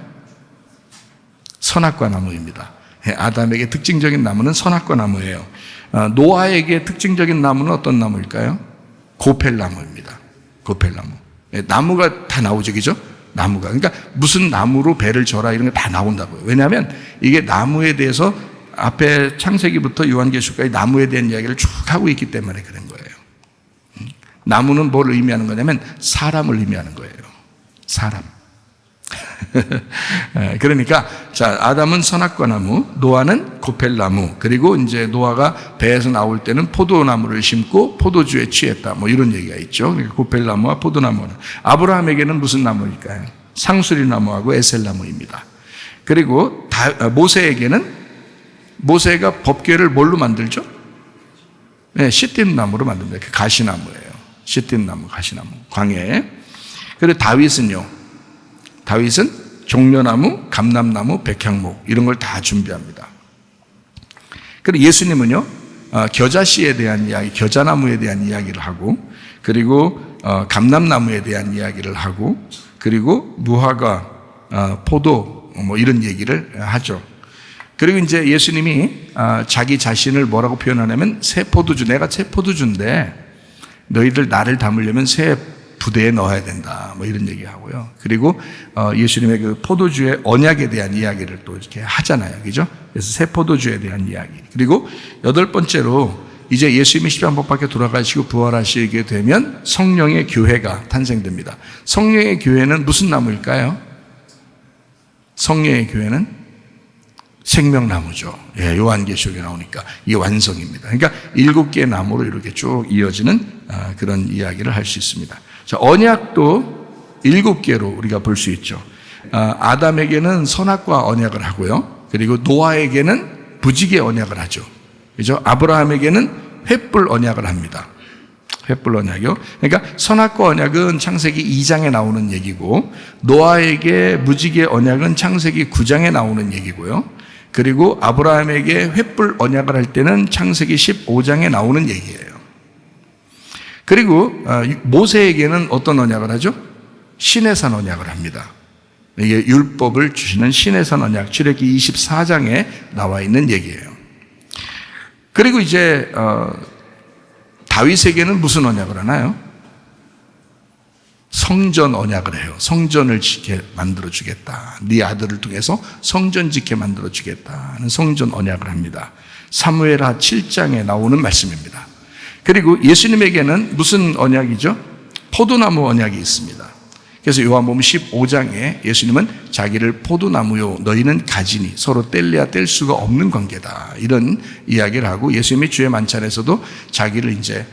선악과 나무입니다. 예, 아담에게 특징적인 나무는 선악과 나무예요. 노아에게 특징적인 나무는 어떤 나무일까요? 고펠나무입니다. 고펠나무. 예, 나무가 다 나오죠, 그죠? 나무가. 그러니까 무슨 나무로 배를 져라 이런 게 다 나온다고요. 왜냐하면 이게 나무에 대해서 앞에 창세기부터 요한계시록까지 나무에 대한 이야기를 쭉 하고 있기 때문에 그런 거예요. 나무는 뭘 의미하는 거냐면 사람을 의미하는 거예요. 사람. 그러니까 자, 아담은 선악과 나무, 노아는 고펠나무, 그리고 이제 노아가 배에서 나올 때는 포도나무를 심고 포도주에 취했다. 뭐 이런 얘기가 있죠. 그러니까 고펠나무와 포도나무는 아브라함에게는 무슨 나무일까요? 상수리나무하고 에셀나무입니다. 그리고 모세가 법궤를 뭘로 만들죠? 네, 시띠나무로 만듭니다. 그 가시나무예요. 시띠나무, 가시나무, 광야에. 그리고 다윗은 종려나무, 감람나무, 백향목 이런 걸 다 준비합니다. 그리고 예수님은요, 겨자씨에 대한 이야기, 겨자나무에 대한 이야기를 하고, 그리고 감람나무에 대한 이야기를 하고, 그리고 무화과, 포도 뭐 이런 얘기를 하죠. 그리고 이제 예수님이 자기 자신을 뭐라고 표현하냐면 새 포도주, 내가 새 포도주인데 너희들 나를 담으려면 새 부대에 넣어야 된다. 뭐 이런 얘기하고요. 그리고 예수님의 그 포도주의 언약에 대한 이야기를 또 이렇게 하잖아요. 그죠? 그래서 새 포도주에 대한 이야기. 그리고 8번째로 이제 예수님이 십자가 못 박혀 돌아가시고 부활하시게 되면 성령의 교회가 탄생됩니다. 성령의 교회는 무슨 나무일까요? 성령의 교회는 생명나무죠. 예, 요한계시록에 나오니까 이게 완성입니다. 그러니까 7개의 나무로 이렇게 쭉 이어지는 그런 이야기를 할 수 있습니다. 자, 언약도 7개로 우리가 볼 수 있죠. 아담에게는 선악과 언약을 하고요. 그리고 노아에게는 부지게 언약을 하죠. 그죠? 아브라함에게는 횃불 언약을 합니다. 횃불 언약이요. 그러니까 선악과 언약은 창세기 2장에 나오는 얘기고, 노아에게 무지개 언약은 창세기 9장에 나오는 얘기고요. 그리고 아브라함에게 횃불 언약을 할 때는 창세기 15장에 나오는 얘기예요. 그리고 모세에게는 어떤 언약을 하죠? 시내산 언약을 합니다. 이게 율법을 주시는 시내산 언약, 출애굽기 24장에 나와 있는 얘기예요. 그리고 이제 다윗에게는 무슨 언약을 하나요? 성전 언약을 해요. 성전을 짓게 만들어 주겠다. 네 아들을 통해서 성전 짓게 만들어 주겠다는 성전 언약을 합니다. 사무엘하 7장에 나오는 말씀입니다. 그리고 예수님에게는 무슨 언약이죠? 포도나무 언약이 있습니다. 그래서 요한복음 15장에 예수님은 자기를 포도나무요 너희는 가지니 서로 뗄래야 뗄 수가 없는 관계다, 이런 이야기를 하고, 예수님이 주의 만찬에서도 자기를 이제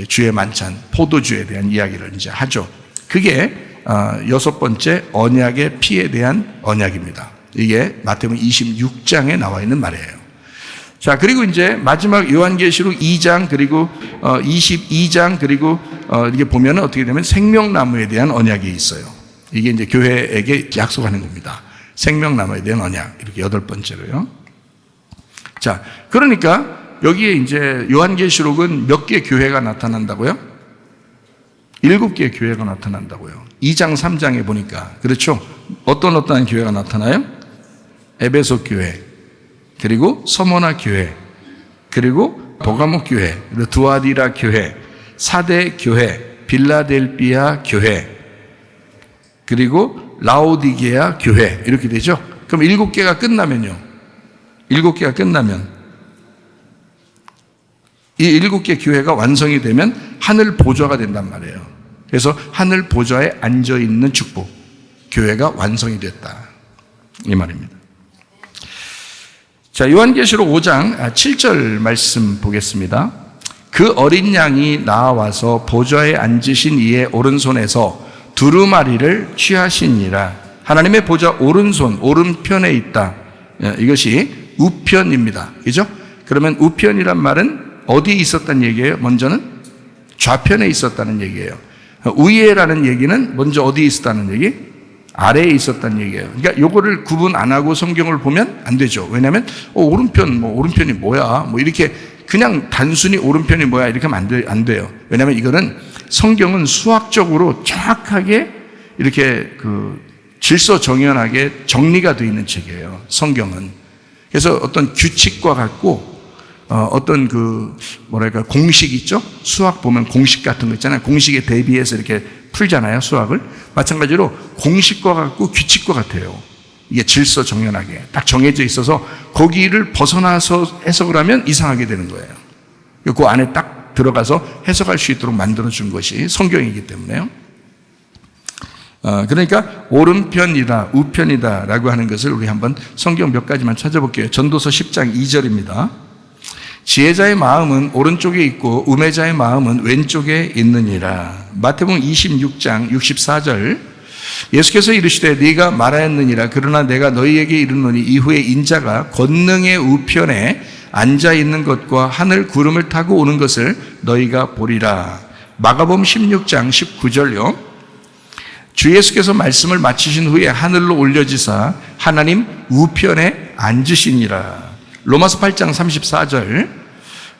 주의 만찬 포도주에 대한 이야기를 이제 하죠. 그게 6번째 언약의 피에 대한 언약입니다. 이게 마태복음 26장에 나와 있는 말이에요. 자, 그리고 이제 마지막 요한계시록 2장 그리고 22장 그리고 이게 보면은 어떻게 되면 생명나무에 대한 언약이 있어요. 이게 이제 교회에게 약속하는 겁니다. 생명나무에 대한 언약, 이렇게 8번째로요. 자, 그러니까 여기에 이제 요한계시록은 몇 개의 교회가 나타난다고요? 7개의 교회가 나타난다고요. 2장 3장에 보니까 그렇죠. 어떠한 교회가 나타나요? 에베소 교회, 그리고 서머나 교회, 그리고 버가모 교회, 그리고 두아디라 교회, 사대 교회, 빌라델비아 교회, 그리고 라오디게아 교회, 이렇게 되죠. 그럼 7개가 끝나면요, 7개가 끝나면 이 7개 교회가 완성이 되면 하늘 보좌가 된단 말이에요. 그래서 하늘 보좌에 앉아있는 축복, 교회가 완성이 됐다, 이 말입니다. 자, 요한계시록 5장 7절 말씀 보겠습니다. 그 어린 양이 나와서 보좌에 앉으신 이의 오른손에서 두루마리를 취하시니라. 하나님의 보좌 오른손, 오른편에 있다. 이것이 우편입니다. 그죠? 그러면 우편이란 말은 어디에 있었다는 얘기예요? 먼저는 좌편에 있었다는 얘기예요. 우위에라는 얘기는 먼저 어디에 있었다는 얘기? 아래에 있었다는 얘기예요. 그러니까 요거를 구분 안 하고 성경을 보면 안 되죠. 왜냐하면 오른편, 오른편이 뭐야? 이렇게 그냥 단순히 오른편이 뭐야? 이렇게 하면 안 돼요. 왜냐하면 이거는 성경은 수학적으로 정확하게 이렇게 질서정연하게 정리가 되어 있는 책이에요. 성경은. 그래서 어떤 규칙과 같고 어떤 공식 있죠? 수학 보면 공식 같은 거 있잖아요. 공식에 대비해서 이렇게 풀잖아요, 수학을. 마찬가지로 공식과 같고 규칙과 같아요. 이게 질서 정연하게 딱 정해져 있어서 거기를 벗어나서 해석을 하면 이상하게 되는 거예요. 그 안에 딱 들어가서 해석할 수 있도록 만들어준 것이 성경이기 때문에요. 그러니까 오른편이다, 우편이다 라고 하는 것을 우리 한번 성경 몇 가지만 찾아볼게요. 전도서 10장 2절입니다. 지혜자의 마음은 오른쪽에 있고 우매자의 마음은 왼쪽에 있느니라. 마태복음 26장 64절, 예수께서 이르시되 네가 말하였느니라. 그러나 내가 너희에게 이르노니 이후에 인자가 권능의 우편에 앉아있는 것과 하늘 구름을 타고 오는 것을 너희가 보리라. 마가복음 16장 19절요, 주 예수께서 말씀을 마치신 후에 하늘로 올려지사 하나님 우편에 앉으시니라. 로마서 8장 34절,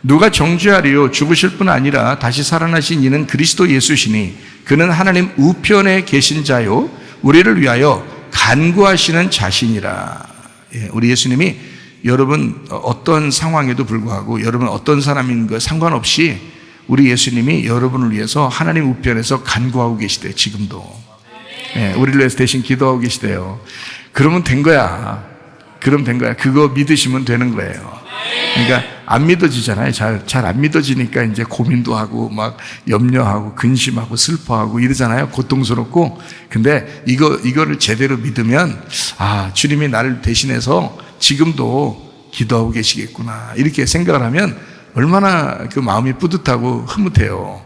누가 정죄하리요? 죽으실 뿐 아니라 다시 살아나신 이는 그리스도 예수시니 그는 하나님 우편에 계신 자요 우리를 위하여 간구하시는 자신이라. 우리 예수님이 여러분 어떤 상황에도 불구하고 여러분 어떤 사람인 것 상관없이 우리 예수님이 여러분을 위해서 하나님 우편에서 간구하고 계시대요. 지금도 우리를 위해서 대신 기도하고 계시대요. 그러면 된 거야. 그럼 된 거야. 그거 믿으시면 되는 거예요. 그러니까 안 믿어지잖아요. 잘 안 믿어지니까 이제 고민도 하고 막 염려하고 근심하고 슬퍼하고 이러잖아요. 고통스럽고. 근데 이거를 제대로 믿으면 주님이 나를 대신해서 지금도 기도하고 계시겠구나, 이렇게 생각을 하면 얼마나 그 마음이 뿌듯하고 흐뭇해요.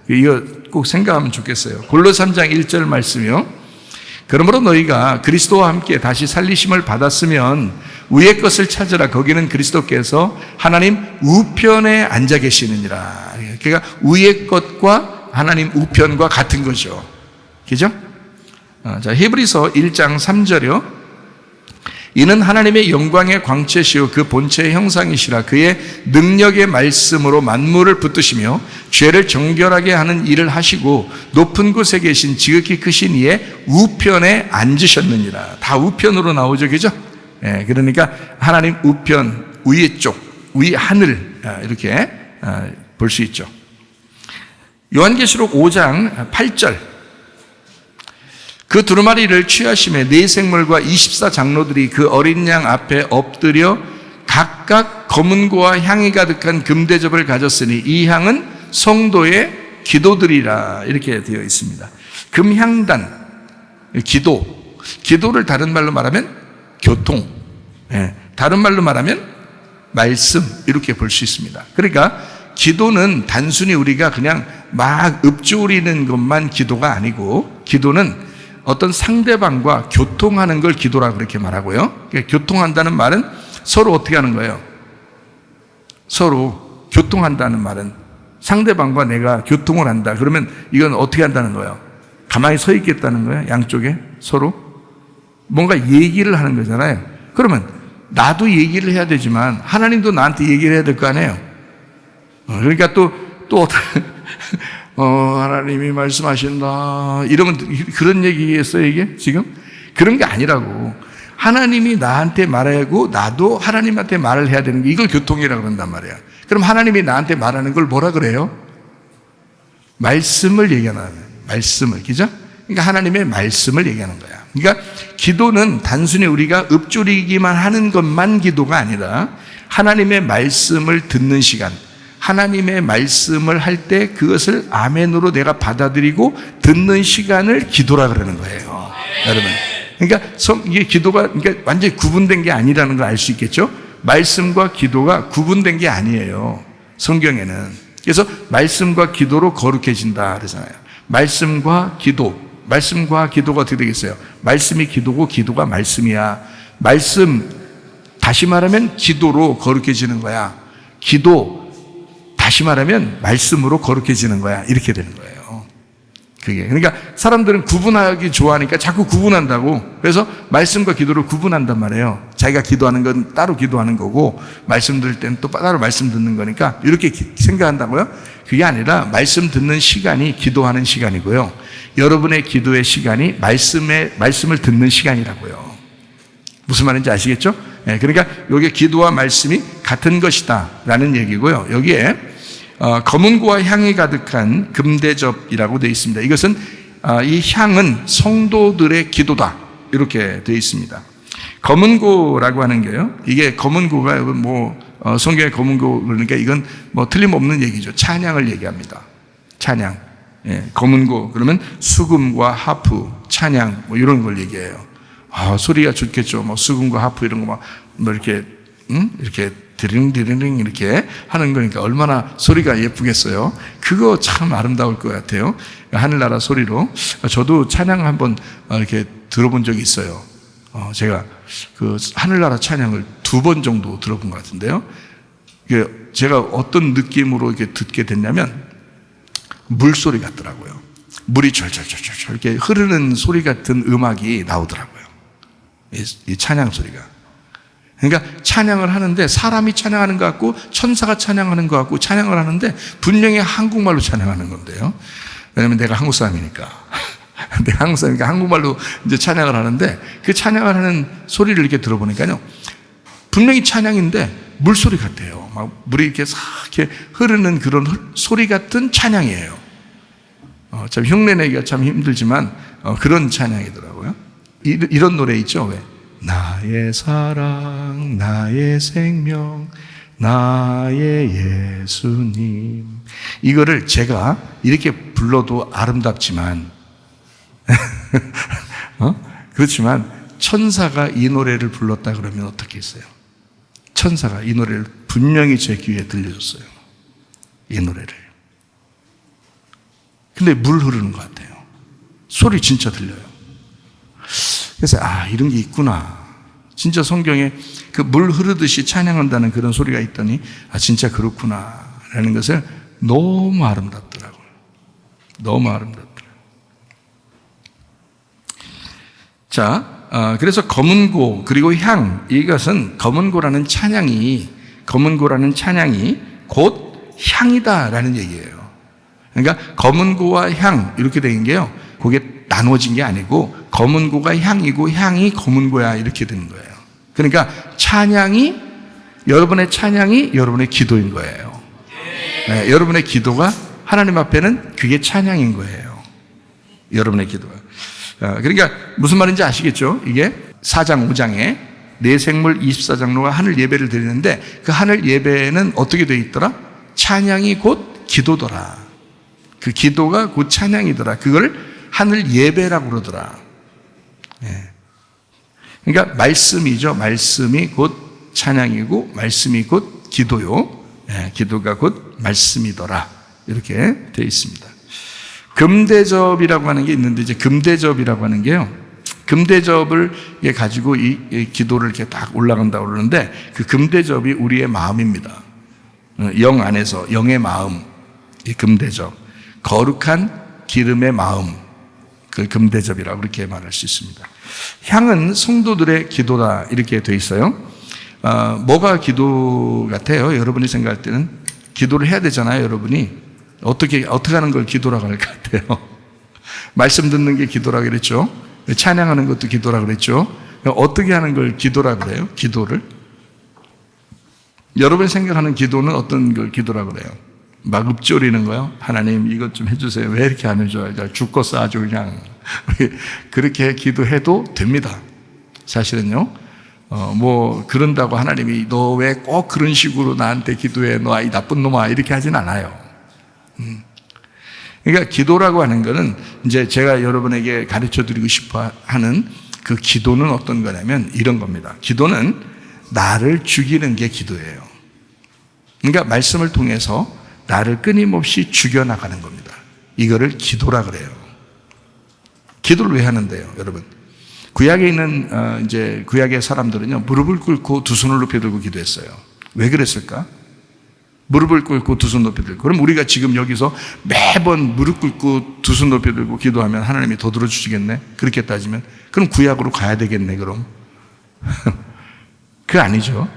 이거 꼭 생각하면 좋겠어요. 골로새 3장 1절 말씀이요. 그러므로 너희가 그리스도와 함께 다시 살리심을 받았으면 위의 것을 찾으라. 거기는 그리스도께서 하나님 우편에 앉아 계시느니라. 그러니까 위의 것과 하나님 우편과 같은 거죠. 그죠? 자, 히브리서 1장 3절이요. 이는 하나님의 영광의 광채시요 그 본체의 형상이시라. 그의 능력의 말씀으로 만물을 붙드시며 죄를 정결하게 하는 일을 하시고 높은 곳에 계신 지극히 크신 이의 우편에 앉으셨느니라. 다 우편으로 나오죠, 그죠? 그러니까 하나님 우편, 위의 쪽, 위 하늘, 이렇게 볼 수 있죠. 요한계시록 5장 8절. 그 두루마리를 취하심에 네 생물과 24장로들이 그 어린 양 앞에 엎드려 각각 검은고와 향이 가득한 금대접을 가졌으니 이 향은 성도의 기도들이라. 이렇게 되어 있습니다. 금향단, 기도를 다른 말로 말하면 교통, 다른 말로 말하면 말씀, 이렇게 볼 수 있습니다. 그러니까 기도는 단순히 우리가 그냥 막 읊조리는 것만 기도가 아니고, 기도는 어떤 상대방과 교통하는 걸 기도라고 그렇게 말하고요. 교통한다는 말은 서로 어떻게 하는 거예요? 서로 교통한다는 말은 상대방과 내가 교통을 한다. 그러면 이건 어떻게 한다는 거예요? 가만히 서 있겠다는 거예요? 양쪽에 서로 뭔가 얘기를 하는 거잖아요. 그러면 나도 얘기를 해야 되지만 하나님도 나한테 얘기를 해야 될 거 아니에요? 그러니까 또 하나님이 말씀하신다 이러면 그런 얘기겠어요, 이게 지금? 그런 게 아니라고. 하나님이 나한테 말하고 나도 하나님한테 말을 해야 되는 게, 이걸 교통이라고 그런단 말이야. 그럼 하나님이 나한테 말하는 걸 뭐라 그래요? 말씀을 얘기하는 거예요. 말씀을, 그죠? 그러니까 하나님의 말씀을 얘기하는 거야. 그러니까 기도는 단순히 우리가 읊조리기만 하는 것만 기도가 아니라 하나님의 말씀을 듣는 시간, 하나님의 말씀을 할 때 그것을 아멘으로 내가 받아들이고 듣는 시간을 기도라 그러는 거예요, 여러분. 그러니까 이게 기도가 그러니까 완전히 구분된 게 아니라는 걸 알 수 있겠죠? 말씀과 기도가 구분된 게 아니에요, 성경에는. 그래서 말씀과 기도로 거룩해진다 그러잖아요. 말씀과 기도가 어떻게 되겠어요? 말씀이 기도고 기도가 말씀이야. 말씀, 다시 말하면 기도로 거룩해지는 거야. 기도, 다시 말하면 말씀으로 거룩해지는 거야. 이렇게 되는 거예요. 그게. 그러니까 사람들은 구분하기 좋아하니까 자꾸 구분한다고. 그래서 말씀과 기도를 구분한단 말이에요. 자기가 기도하는 건 따로 기도하는 거고 말씀 들을 때는 또 따로 말씀 듣는 거니까 이렇게 생각한다고요? 그게 아니라 말씀 듣는 시간이 기도하는 시간이고요. 여러분의 기도의 시간이 말씀을 듣는 시간이라고요. 무슨 말인지 아시겠죠? 그러니까 여기에 기도와 말씀이 같은 것이다 라는 얘기고요. 여기에 검은고와 향이 가득한 금대접이라고 되어 있습니다. 이것은 이 향은 성도들의 기도다 이렇게 되어 있습니다. 검은고라고 하는 게요, 이게 검은고가 성경의 검은고 그러니까 이건 틀림없는 얘기죠. 찬양을 얘기합니다. 찬양. 검은고 그러면 수금과 하프, 찬양 이런 걸 얘기해요. 소리가 좋겠죠. 수금과 하프 이런 거 이렇게 이렇게 드링드링 이렇게 하는 거니까 얼마나 소리가 예쁘겠어요. 그거 참 아름다울 것 같아요. 하늘나라 소리로. 저도 찬양 한번 이렇게 들어본 적이 있어요. 제가 그 하늘나라 찬양을 2번 정도 들어본 것 같은데요. 제가 어떤 느낌으로 이렇게 듣게 됐냐면 물소리 같더라고요. 물이 절절절절 이렇게 흐르는 소리 같은 음악이 나오더라고요. 이 찬양 소리가. 그러니까 찬양을 하는데 사람이 찬양하는 것 같고 천사가 찬양하는 것 같고 찬양을 하는데 분명히 한국말로 찬양하는 건데요. 왜냐면 내가 한국 사람이니까. 내가 한국 사람이니까 한국말로 이제 찬양을 하는데 그 찬양을 하는 소리를 이렇게 들어보니까요. 분명히 찬양인데 물소리 같아요. 막 물이 이렇게 싹 이렇게 흐르는 그런 소리 같은 찬양이에요. 참 흉내내기가 참 힘들지만 그런 찬양이더라고요. 이런 노래 있죠, 왜? 나의 사랑, 나의 생명, 나의 예수님. 이거를 제가 이렇게 불러도 아름답지만, 그렇지만 천사가 이 노래를 불렀다 그러면 어떻게 했어요? 천사가 이 노래를 분명히 제 귀에 들려줬어요. 이 노래를. 근데 물 흐르는 것 같아요. 소리 진짜 들려요. 그래서 이런 게 있구나. 진짜 성경에 그 물 흐르듯이 찬양한다는 그런 소리가 있더니 진짜 그렇구나 라는 것을 너무 아름답더라고요. 너무 아름답더라고요. 자, 그래서 검은고 그리고 향, 이것은 검은고라는 찬양이 곧 향이다라는 얘기예요. 그러니까 검은고와 향 이렇게 된 게요, 그게 나눠진 게 아니고 검은고가 향이고 향이 검은고야 이렇게 되는 거예요. 그러니까 여러분의 찬양이 여러분의 기도인 거예요. 네, 여러분의 기도가 하나님 앞에는 그게 찬양인 거예요. 여러분의 기도가. 그러니까 무슨 말인지 아시겠죠? 이게 4장 5장에 내 생물 24장로가 하늘 예배를 드리는데 그 하늘 예배는 어떻게 되어 있더라? 찬양이 곧 기도더라. 그 기도가 곧 찬양이더라. 그걸 하늘 예배라고 그러더라. 그러니까 말씀이죠. 말씀이 곧 찬양이고 말씀이 곧 기도요. 기도가 곧 말씀이더라. 이렇게 되어 있습니다. 금대접이라고 하는 게 있는데, 이제 금대접이라고 하는 게요, 금대접을 가지고 이 기도를 이렇게 딱 올라간다고 그러는데, 그 금대접이 우리의 마음입니다. 영 안에서 영의 마음, 이 금대접, 거룩한 기름의 마음, 그 금대접이라고 그렇게 말할 수 있습니다. 향은 성도들의 기도다 이렇게 돼 있어요. 뭐가 기도 같아요? 여러분이 생각할 때는 기도를 해야 되잖아요. 여러분이 어떻게 하는 걸 기도라고 할 것 같아요? 말씀 듣는 게 기도라고 그랬죠. 찬양하는 것도 기도라고 그랬죠. 어떻게 하는 걸 기도라고 그래요? 기도를. 여러분이 생각하는 기도는 어떤 걸 기도라고 그래요? 막 읊조리는 거요? 하나님 이것 좀 해주세요. 왜 이렇게 안 해줘요? 죽겠어 아주 그냥. 그렇게 기도해도 됩니다. 사실은요. 뭐 그런다고 하나님이 너 왜 꼭 그런 식으로 나한테 기도해, 너 이 나쁜 놈아, 이렇게 하진 않아요. 그러니까 기도라고 하는 거는 이제 제가 여러분에게 가르쳐 드리고 싶어 하는 그 기도는 어떤 거냐면 이런 겁니다. 기도는 나를 죽이는 게 기도예요. 그러니까 말씀을 통해서 나를 끊임없이 죽여나가는 겁니다. 이거를 기도라 그래요. 기도를 왜 하는데요, 여러분? 구약에 있는 이제 구약의 사람들은요, 무릎을 꿇고 두 손을 높이 들고 기도했어요. 왜 그랬을까? 무릎을 꿇고 두 손 높이 들고. 그럼 우리가 지금 여기서 매번 무릎 꿇고 두 손 높이 들고 기도하면 하나님이 더 들어주시겠네? 그렇게 따지면 그럼 구약으로 가야 되겠네, 그럼. 그거 아니죠.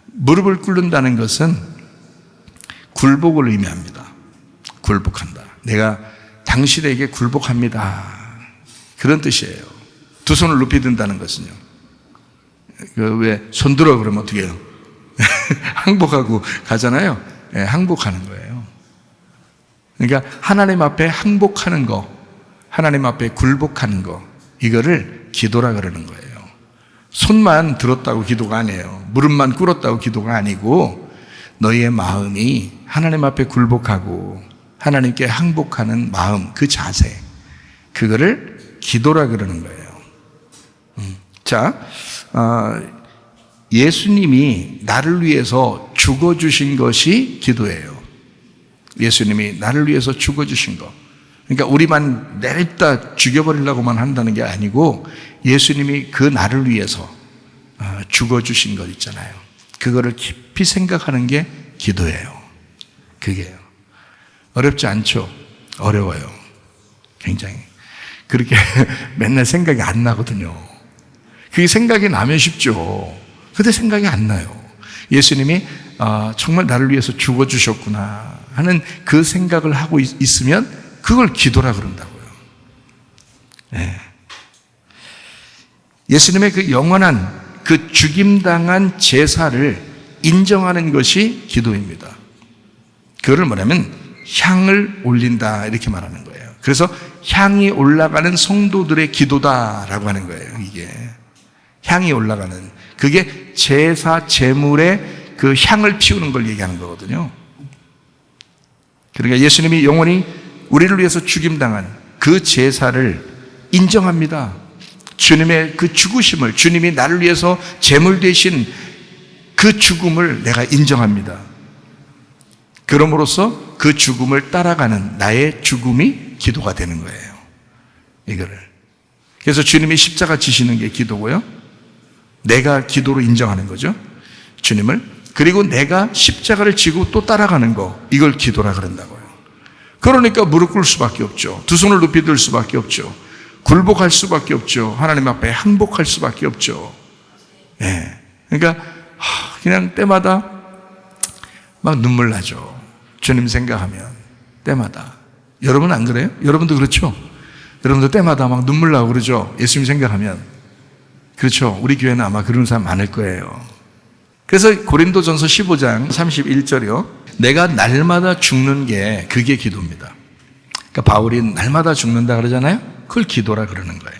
무릎을 꿇는다는 것은 굴복을 의미합니다. 굴복한다. 내가 당신에게 굴복합니다. 그런 뜻이에요. 두 손을 높이 든다는 것은요. 왜 손 들어 그러면 어떻게 해요? 항복하고 가잖아요. 항복하는 거예요. 그러니까 하나님 앞에 항복하는 거, 하나님 앞에 굴복하는 거, 이거를 기도라 그러는 거예요. 손만 들었다고 기도가 아니에요. 무릎만 꿇었다고 기도가 아니고 너희의 마음이 하나님 앞에 굴복하고 하나님께 항복하는 마음, 그 자세, 그거를 기도라 그러는 거예요. 자, 예수님이 나를 위해서 죽어주신 것이 기도예요. 예수님이 나를 위해서 죽어주신 것. 그러니까 우리만 내립다 죽여버리려고만 한다는 게 아니고 예수님이 그 나를 위해서 죽어주신 것 있잖아요. 그거를 깊이 생각하는 게 기도예요. 그게요. 어렵지 않죠? 어려워요. 굉장히. 그렇게 맨날 생각이 안 나거든요. 그게 생각이 나면 쉽죠. 근데 생각이 안 나요. 예수님이 정말 나를 위해서 죽어주셨구나 하는 그 생각을 하고 있으면 그걸 기도라 그런다고요. 네. 예수님의 그 영원한 그 죽임당한 제사를 인정하는 것이 기도입니다. 그거를 뭐냐면 향을 올린다 이렇게 말하는 거예요. 그래서 향이 올라가는 성도들의 기도다라고 하는 거예요. 이게 향이 올라가는, 그게 제사 제물의 그 향을 피우는 걸 얘기하는 거거든요. 그러니까 예수님이 영원히 우리를 위해서 죽임당한 그 제사를 인정합니다. 주님의 그 죽으심을, 주님이 나를 위해서 제물 되신 그 죽음을 내가 인정합니다. 그럼으로써 그 죽음을 따라가는 나의 죽음이 기도가 되는 거예요. 이거를. 그래서 주님이 십자가 지시는 게 기도고요. 내가 기도로 인정하는 거죠. 주님을. 그리고 내가 십자가를 지고 또 따라가는 거, 이걸 기도라 그런다고요. 그러니까 무릎 꿇을 수밖에 없죠. 두 손을 높이 들 수밖에 없죠. 굴복할 수밖에 없죠. 하나님 앞에 항복할 수밖에 없죠. 예. 그러니까 그냥 때마다 막 눈물 나죠. 주님 생각하면 때마다. 여러분 안 그래요? 여러분도 그렇죠? 여러분도 때마다 막 눈물 나고 그러죠? 예수님 생각하면. 그렇죠? 우리 교회는 아마 그런 사람 많을 거예요. 그래서 고린도전서 15장 31절이요. 내가 날마다 죽는 게 그게 기도입니다. 그러니까 바울이 날마다 죽는다 그러잖아요. 그걸 기도라 그러는 거예요.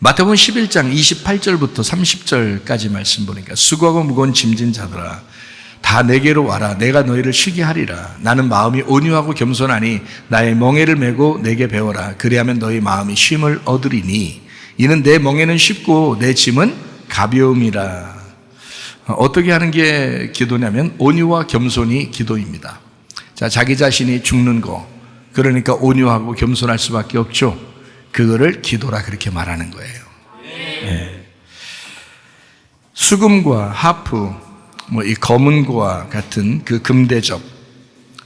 마태복음 11장 28절부터 30절까지 말씀 보니까 수고하고 무거운 짐진 자들아 다 내게로 와라. 내가 너희를 쉬게 하리라. 나는 마음이 온유하고 겸손하니 나의 멍에를 메고 내게 배워라. 그리하면 너희 마음이 쉼을 얻으리니 이는 내 멍에는 쉽고 내 짐은 가벼움이라. 어떻게 하는 게 기도냐면 온유와 겸손이 기도입니다. 자, 자기 자신이 죽는 거, 그러니까 온유하고 겸손할 수밖에 없죠. 그거를 기도라 그렇게 말하는 거예요. 네. 수금과 하프, 이 검은고와 같은 그 금대접,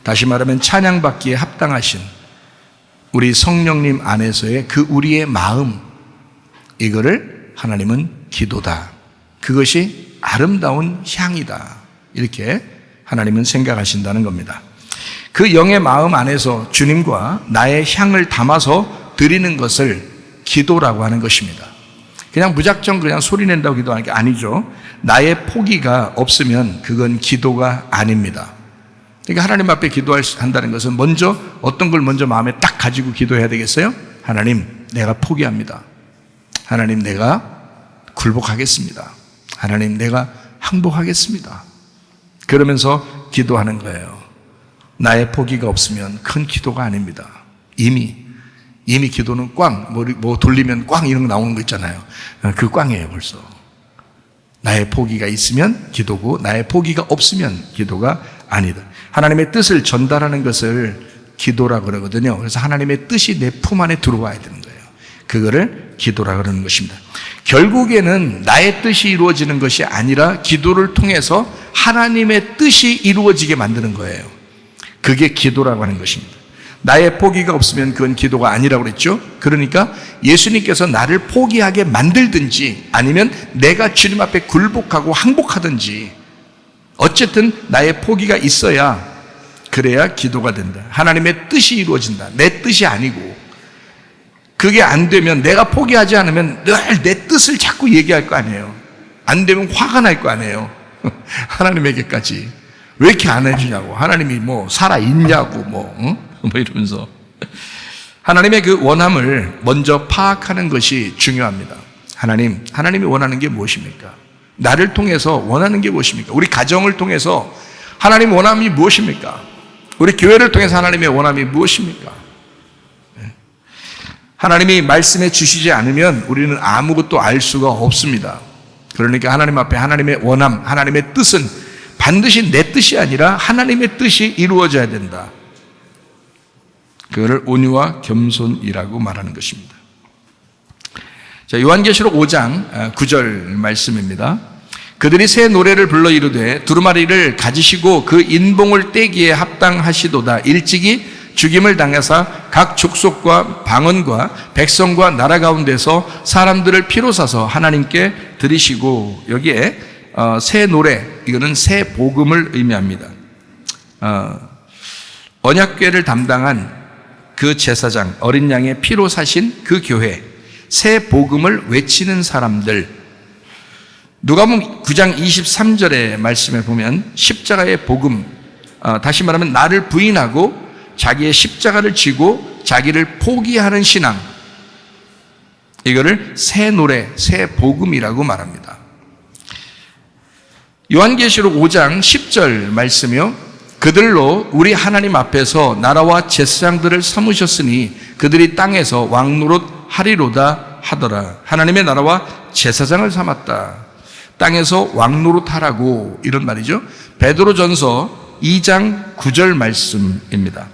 다시 말하면 찬양받기에 합당하신 우리 성령님 안에서의 그 우리의 마음, 이거를 하나님은 기도다. 그것이 아름다운 향이다. 이렇게 하나님은 생각하신다는 겁니다. 그 영의 마음 안에서 주님과 나의 향을 담아서 드리는 것을 기도라고 하는 것입니다. 그냥 무작정 그냥 소리 낸다고 기도하는 게 아니죠. 나의 포기가 없으면 그건 기도가 아닙니다. 그러니까 하나님 앞에 기도한다는 것은 먼저 어떤 걸 먼저 마음에 딱 가지고 기도해야 되겠어요? 하나님, 내가 포기합니다. 하나님, 내가 굴복하겠습니다. 하나님, 내가 항복하겠습니다. 그러면서 기도하는 거예요. 나의 포기가 없으면 큰 기도가 아닙니다. 이미 기도는 꽝, 뭐 돌리면 꽝 이런 거 나오는 거 있잖아요. 그 꽝이에요, 벌써. 나의 포기가 있으면 기도고, 나의 포기가 없으면 기도가 아니다. 하나님의 뜻을 전달하는 것을 기도라 그러거든요. 그래서 하나님의 뜻이 내 품 안에 들어와야 되는 거예요. 그거를 기도라 그러는 것입니다. 결국에는 나의 뜻이 이루어지는 것이 아니라 기도를 통해서 하나님의 뜻이 이루어지게 만드는 거예요. 그게 기도라고 하는 것입니다. 나의 포기가 없으면 그건 기도가 아니라고 그랬죠. 그러니까 예수님께서 나를 포기하게 만들든지 아니면 내가 주님 앞에 굴복하고 항복하든지 어쨌든 나의 포기가 있어야 그래야 기도가 된다. 하나님의 뜻이 이루어진다. 내 뜻이 아니고. 그게 안 되면, 내가 포기하지 않으면 늘 내 뜻을 자꾸 얘기할 거 아니에요. 안 되면 화가 날 거 아니에요. 하나님에게까지. 왜 이렇게 안 해주냐고. 하나님이 살아있냐고 이러면서. 하나님의 그 원함을 먼저 파악하는 것이 중요합니다. 하나님이 원하는 게 무엇입니까? 나를 통해서 원하는 게 무엇입니까? 우리 가정을 통해서 하나님의 원함이 무엇입니까? 우리 교회를 통해서 하나님의 원함이 무엇입니까? 하나님이 말씀해 주시지 않으면 우리는 아무것도 알 수가 없습니다. 그러니까 하나님 앞에 하나님의 원함, 하나님의 뜻은 반드시 내 뜻이 아니라 하나님의 뜻이 이루어져야 된다. 그거를 온유와 겸손이라고 말하는 것입니다. 자, 요한계시록 5장 9절 말씀입니다. 그들이 새 노래를 불러 이르되 두루마리를 가지시고 그 인봉을 떼기에 합당하시도다. 일찍이 죽임을 당하사 각 족속과 방언과 백성과 나라 가운데서 사람들을 피로 사서 하나님께 드리시고, 여기에 새 노래, 이거는 새 복음을 의미합니다. 언약궤를 담당한 그 제사장, 어린 양의 피로 사신 그 교회, 새 복음을 외치는 사람들. 누가복음 9장 23절의 말씀에 보면 십자가의 복음, 다시 말하면 나를 부인하고 자기의 십자가를 지고 자기를 포기하는 신앙, 이거를 새 노래, 새 복음이라고 말합니다. 요한계시록 5장 10절 말씀이요. 그들로 우리 하나님 앞에서 나라와 제사장들을 삼으셨으니 그들이 땅에서 왕노릇 하리로다 하더라. 하나님의 나라와 제사장을 삼았다. 땅에서 왕노릇 하라고, 이런 말이죠. 베드로전서 2장 9절 말씀입니다.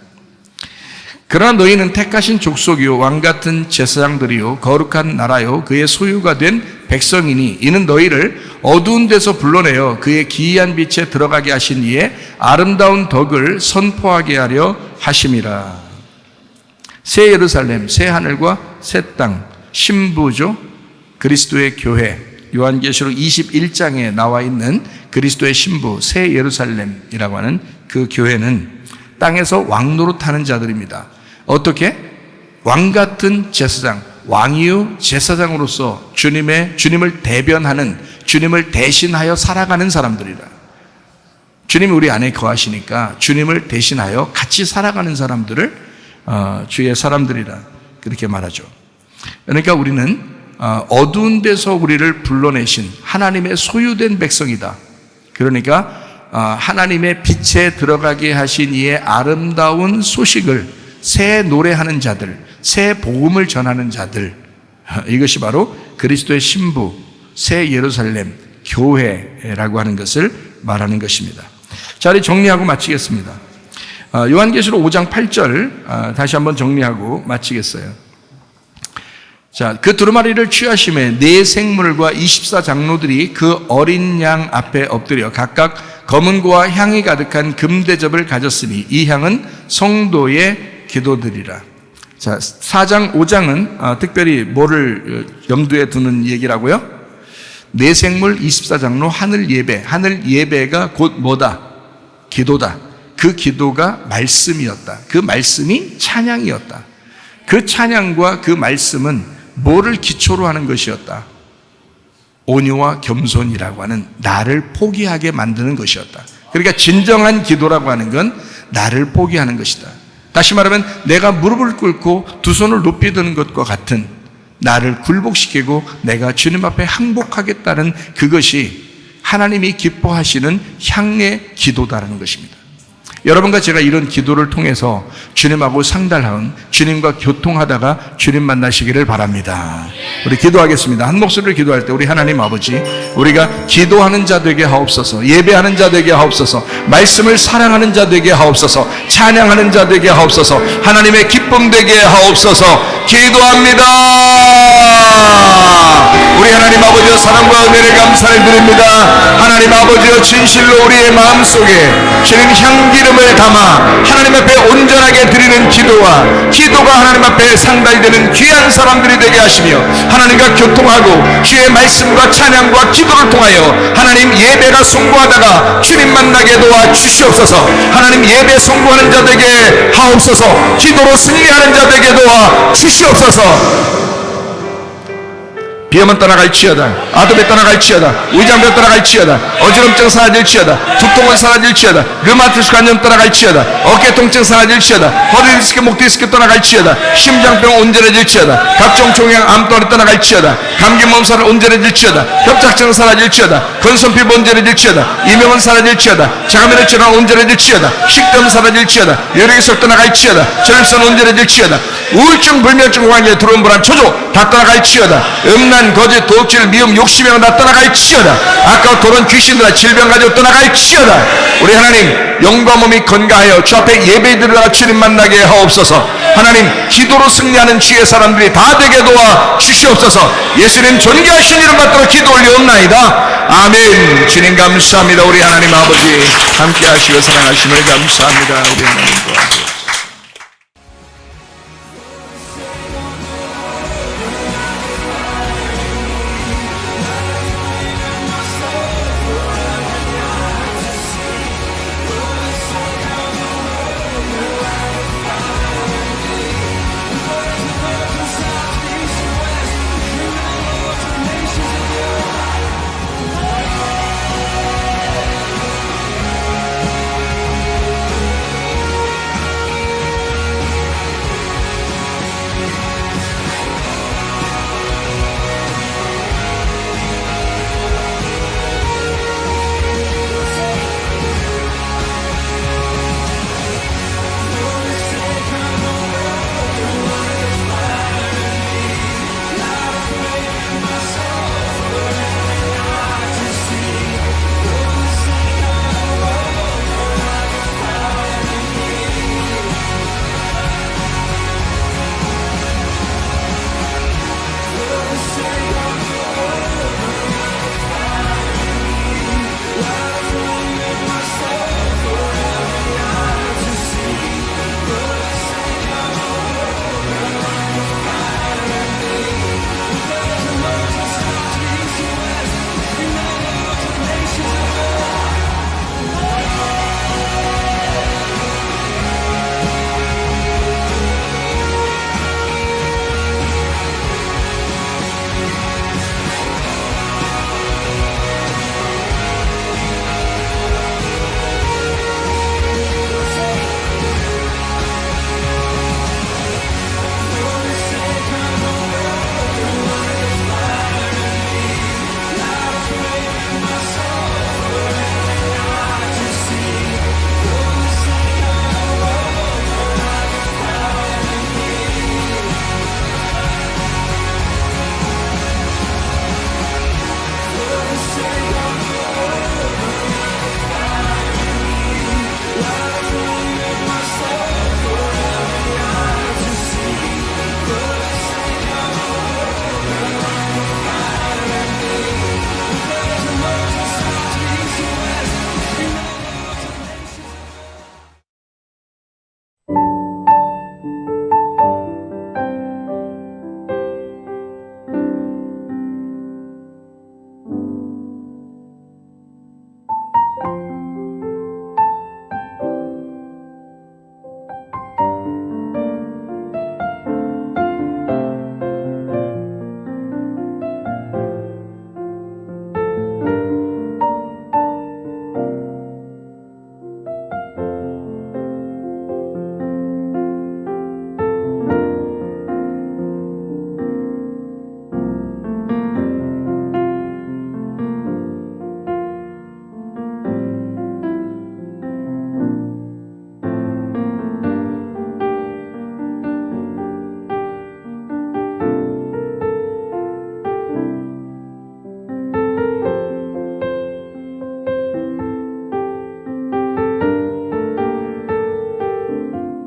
그러나 너희는 택하신 족속이요 왕같은 제사장들이요 거룩한 나라요 그의 소유가 된 백성이니 이는 너희를 어두운 데서 불러내어 그의 기이한 빛에 들어가게 하신 이의 아름다운 덕을 선포하게 하려 하심이라. 새 예루살렘, 새 하늘과 새 땅, 신부죠. 그리스도의 교회, 요한계시록 21장에 나와 있는 그리스도의 신부, 새 예루살렘이라고 하는 그 교회는 땅에서 왕노릇하는 자들입니다. 어떻게? 왕 같은 제사장, 왕이요 제사장으로서 주님을 대변하는, 주님을 대신하여 살아가는 사람들이라. 주님이 우리 안에 거하시니까 주님을 대신하여 같이 살아가는 사람들을 주의 사람들이라 그렇게 말하죠. 그러니까 우리는 어두운 데서 우리를 불러내신 하나님의 소유된 백성이다. 그러니까 하나님의 빛에 들어가게 하신 이의 아름다운 소식을 새 노래하는 자들, 새 복음을 전하는 자들, 이것이 바로 그리스도의 신부, 새 예루살렘, 교회라고 하는 것을 말하는 것입니다. 자, 우리 정리하고 마치겠습니다. 요한계시록 5장 8절 다시 한번 정리하고 마치겠어요. 자, 그 두루마리를 취하심에 네 생물과 24장로들이 그 어린 양 앞에 엎드려 각각 검은고와 향이 가득한 금대접을 가졌으니 이 향은 성도의 기도들이라. 자, 4장 5장은 특별히 뭐를 염두에 두는 얘기라고요? 네 생물 24장로 하늘 예배. 하늘 예배가 곧 뭐다? 기도다. 그 기도가 말씀이었다. 그 말씀이 찬양이었다. 그 찬양과 그 말씀은 뭐를 기초로 하는 것이었다? 온유와 겸손이라고 하는 나를 포기하게 만드는 것이었다. 그러니까 진정한 기도라고 하는 건 나를 포기하는 것이다. 다시 말하면 내가 무릎을 꿇고 두 손을 높이 드는 것과 같은 나를 굴복시키고 내가 주님 앞에 항복하겠다는 그것이 하나님이 기뻐하시는 향의 기도다라는 것입니다. 여러분과 제가 이런 기도를 통해서 주님하고 상달하는, 주님과 교통하다가 주님 만나시기를 바랍니다. 우리 기도하겠습니다. 한 목소리를 기도할 때 우리 하나님 아버지, 우리가 기도하는 자 되게 하옵소서, 예배하는 자 되게 하옵소서, 말씀을 사랑하는 자 되게 하옵소서, 찬양하는 자 되게 하옵소서, 하나님의 기쁨 되게 하옵소서. 기도합니다. 우리 하나님 아버지여, 사랑과 은혜를 감사를 드립니다. 하나님 아버지여, 진실로 우리의 마음속에 주님 향기름을 담아 하나님 앞에 온전하게 드리는 기도가 하나님 앞에 상달되는 귀한 사람들이 되게 하시며, 하나님과 교통하고 주의 말씀과 찬양과 기도를 통하여 하나님 예배가 성공하다가 주님 만나게 도와 주시옵소서. 하나님 예배 성공하는 자 되게 하옵소서. 기도로 승리하는 자 되게 도와 주시옵소서. 비염은 떠나갈지어다, 아도배 떠나갈지어다, 위장병 떠나갈지어다, 어지럼증 사라질지어다, 두통은 사라질지어다, 르마티스 관염 떠나갈지어다, 어깨 통증 사라질지어다, 허리 디스크, 목 디스크 떠나갈지어다, 심장병 온전해질지어다, 각종 종양 암 떠나갈지어다, 감기 몸살 온전해질지어다, 협착증 사라질지어다, 건선피부 온전해질지어다, 이명은 사라질지어다, 자가면의 질환 온전해질지어다, 식도염 사라질지어다, 뇌력이석 떠나갈지어다, 전립선 온전해질지어다, 우울증, 불면증, 환경에 들어온 불안, 초조 다 떠나갈지어다, 음란, 거짓, 도둑질, 미움, 욕심이 다 떠나갈지어다, 아까워 도런 귀신들아 질병 가지고 떠나갈지어다. 우리 하나님 영과 몸이 건강하여 주 앞에 예배드리다가 주님 만나게 하옵소서. 하나님 기도로 승리하는 주의 사람들이 다 되게 도와 주시옵소서. 예수님 존귀하신 이름 받들어 기도 올려옵나이다. 아멘. 주님 감사합니다. 우리 하나님 아버지 함께 하시고 사랑하심을 감사합니다. 우리 하나님.